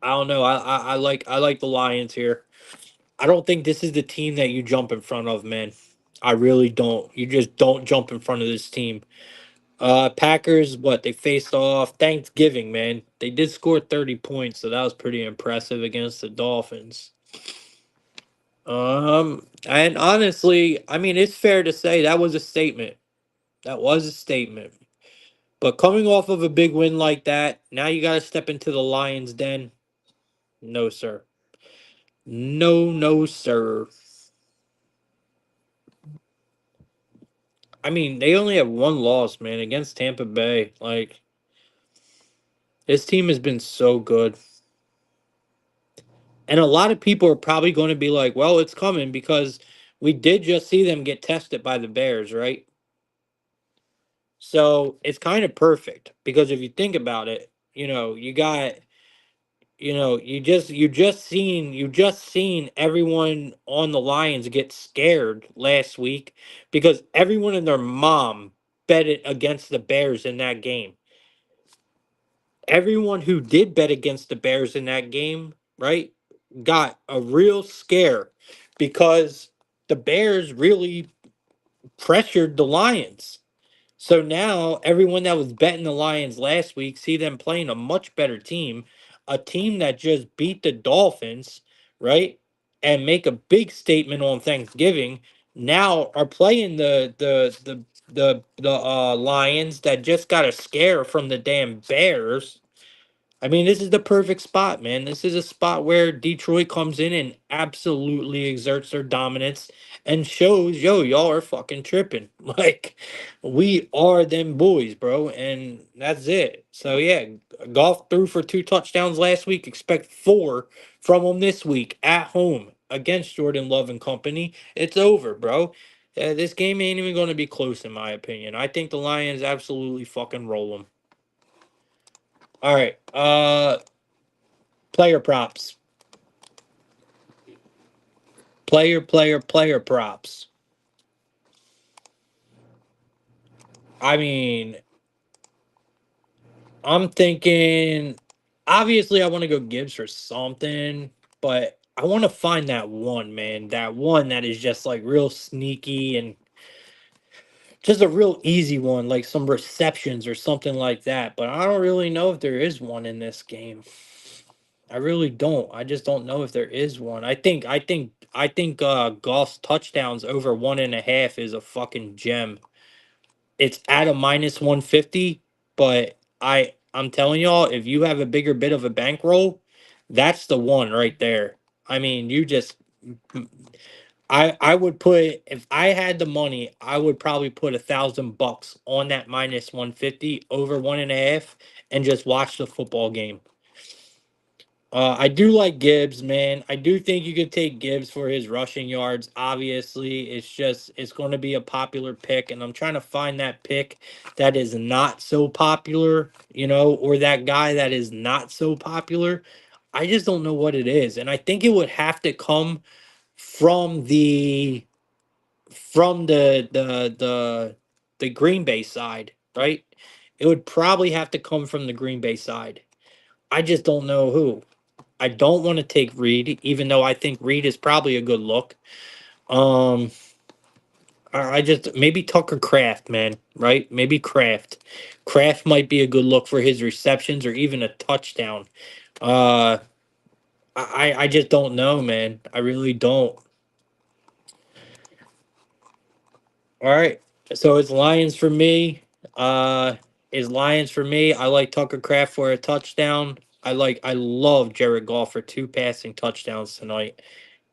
I don't know. I like the Lions here. I don't think this is the team that you jump in front of, man. I really don't. You just don't jump in front of this team. Packers, what they faced off Thanksgiving, man. They did score 30 points, so that was pretty impressive against the Dolphins. And honestly, I mean, it's fair to say that was a statement. That was a statement. But coming off of a big win like that, now you got to step into the Lions' den. No, sir. No, no, sir. I mean, they only have one loss, man, against Tampa Bay. Like, this team has been so good. And a lot of people are probably going to be like, well, it's coming because we did just see them get tested by the Bears, right? So it's kind of perfect because if you think about it, you got, you just seen everyone on the Lions get scared last week because everyone and their mom bet it against the Bears in that game. Everyone who did bet against the Bears in that game, right, got a real scare because the Bears really pressured the Lions. So now everyone that was betting the Lions last week see them playing a much better team, a team that just beat the Dolphins, right? And make a big statement on Thanksgiving. Now are playing the Lions that just got a scare from the damn Bears. I mean, this is the perfect spot, man. This is a spot where Detroit comes in and absolutely exerts their dominance and shows, yo, y'all are fucking tripping. Like, we are them boys, bro. And that's it. So, yeah, Golf threw for 2 touchdowns last week. Expect 4 from him this week at home against Jordan Love and company. It's over, bro. This game ain't even going to be close, in my opinion. I think the Lions absolutely fucking roll them. All right. Player props. Player props. I mean, I'm thinking obviously I want to go Gibbs for something, but I want to find that one, man. That one that is just like real sneaky and just a real easy one, like some receptions or something like that. But I don't really know if there is one in this game. I really don't. I just don't know if there is one. I think Goff's touchdowns over 1.5 is a fucking gem. It's at a minus 150, but I'm telling y'all, if you have a bigger bit of a bankroll, that's the one right there. I mean, you just I would put if I had the money, I would probably put $1,000 on that minus 150 over 1.5 and just watch the football game. I do like Gibbs, man. I do think you could take Gibbs for his rushing yards. Obviously, it's going to be a popular pick, and I'm trying to find that pick that is not so popular, or that guy that is not so popular. I just don't know what it is, and I think it would have to come from the Green Bay side, right? It would probably have to come from the Green Bay side. I just don't know who. I don't want to take Reed, even though I think Reed is probably a good look. Um, I just maybe Tucker Craft, man, right? Maybe Craft. Craft might be a good look for his receptions or even a touchdown. Uh, I just don't know, man. I really don't. All right, so it's Lions for me. Uh, is Lions for me. I like Tucker Craft for a touchdown. I love Jared Goff for 2 passing touchdowns tonight.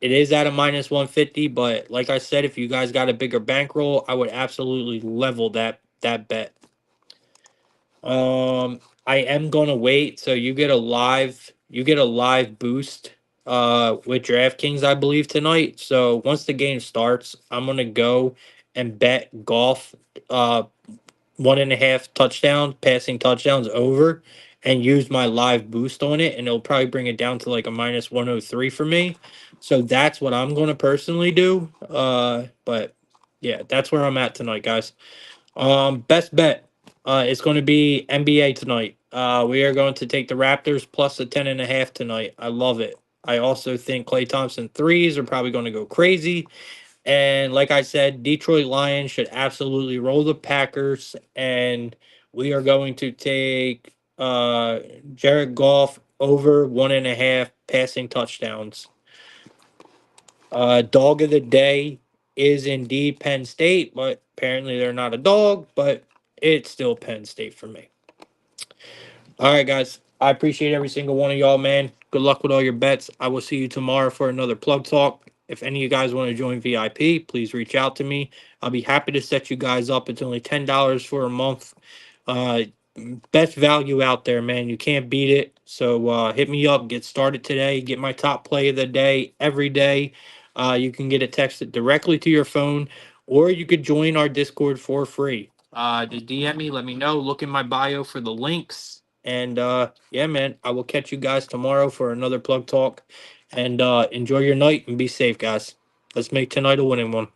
It is at a minus 150, but like I said, if you guys got a bigger bankroll, I would absolutely level that bet. I am gonna wait, so you get a live boost with DraftKings, I believe, tonight. So once the game starts, I'm gonna go and bet Golf 1.5 passing touchdowns over and use my live boost on it, and it'll probably bring it down to like a minus 103 for me. So that's what I'm going to personally do. But yeah, that's where I'm at tonight, guys. Best bet. It's going to be NBA tonight. We are going to take the Raptors plus the 10.5 tonight. I love it. I also think Klay Thompson threes are probably going to go crazy. And like I said, Detroit Lions should absolutely roll the Packers. And we are going to take Jared Goff over 1.5 passing touchdowns. Dog of the day is indeed Penn State, but apparently they're not a dog, but it's still Penn State for me. All right, guys. I appreciate every single one of y'all, man. Good luck with all your bets. I will see you tomorrow for another plug talk. If any of you guys want to join VIP, please reach out to me. I'll be happy to set you guys up. It's only $10 for a month. Uh, Best value out there, man. You can't beat it. So hit me up, get started today, get my top play of the day every day. You can get it texted directly to your phone, or you could join our Discord for free. Just DM me, let me know. Look in my bio for the links. And yeah, man, I will catch you guys tomorrow for another plug talk. And enjoy your night and be safe, guys. Let's make tonight a winning one.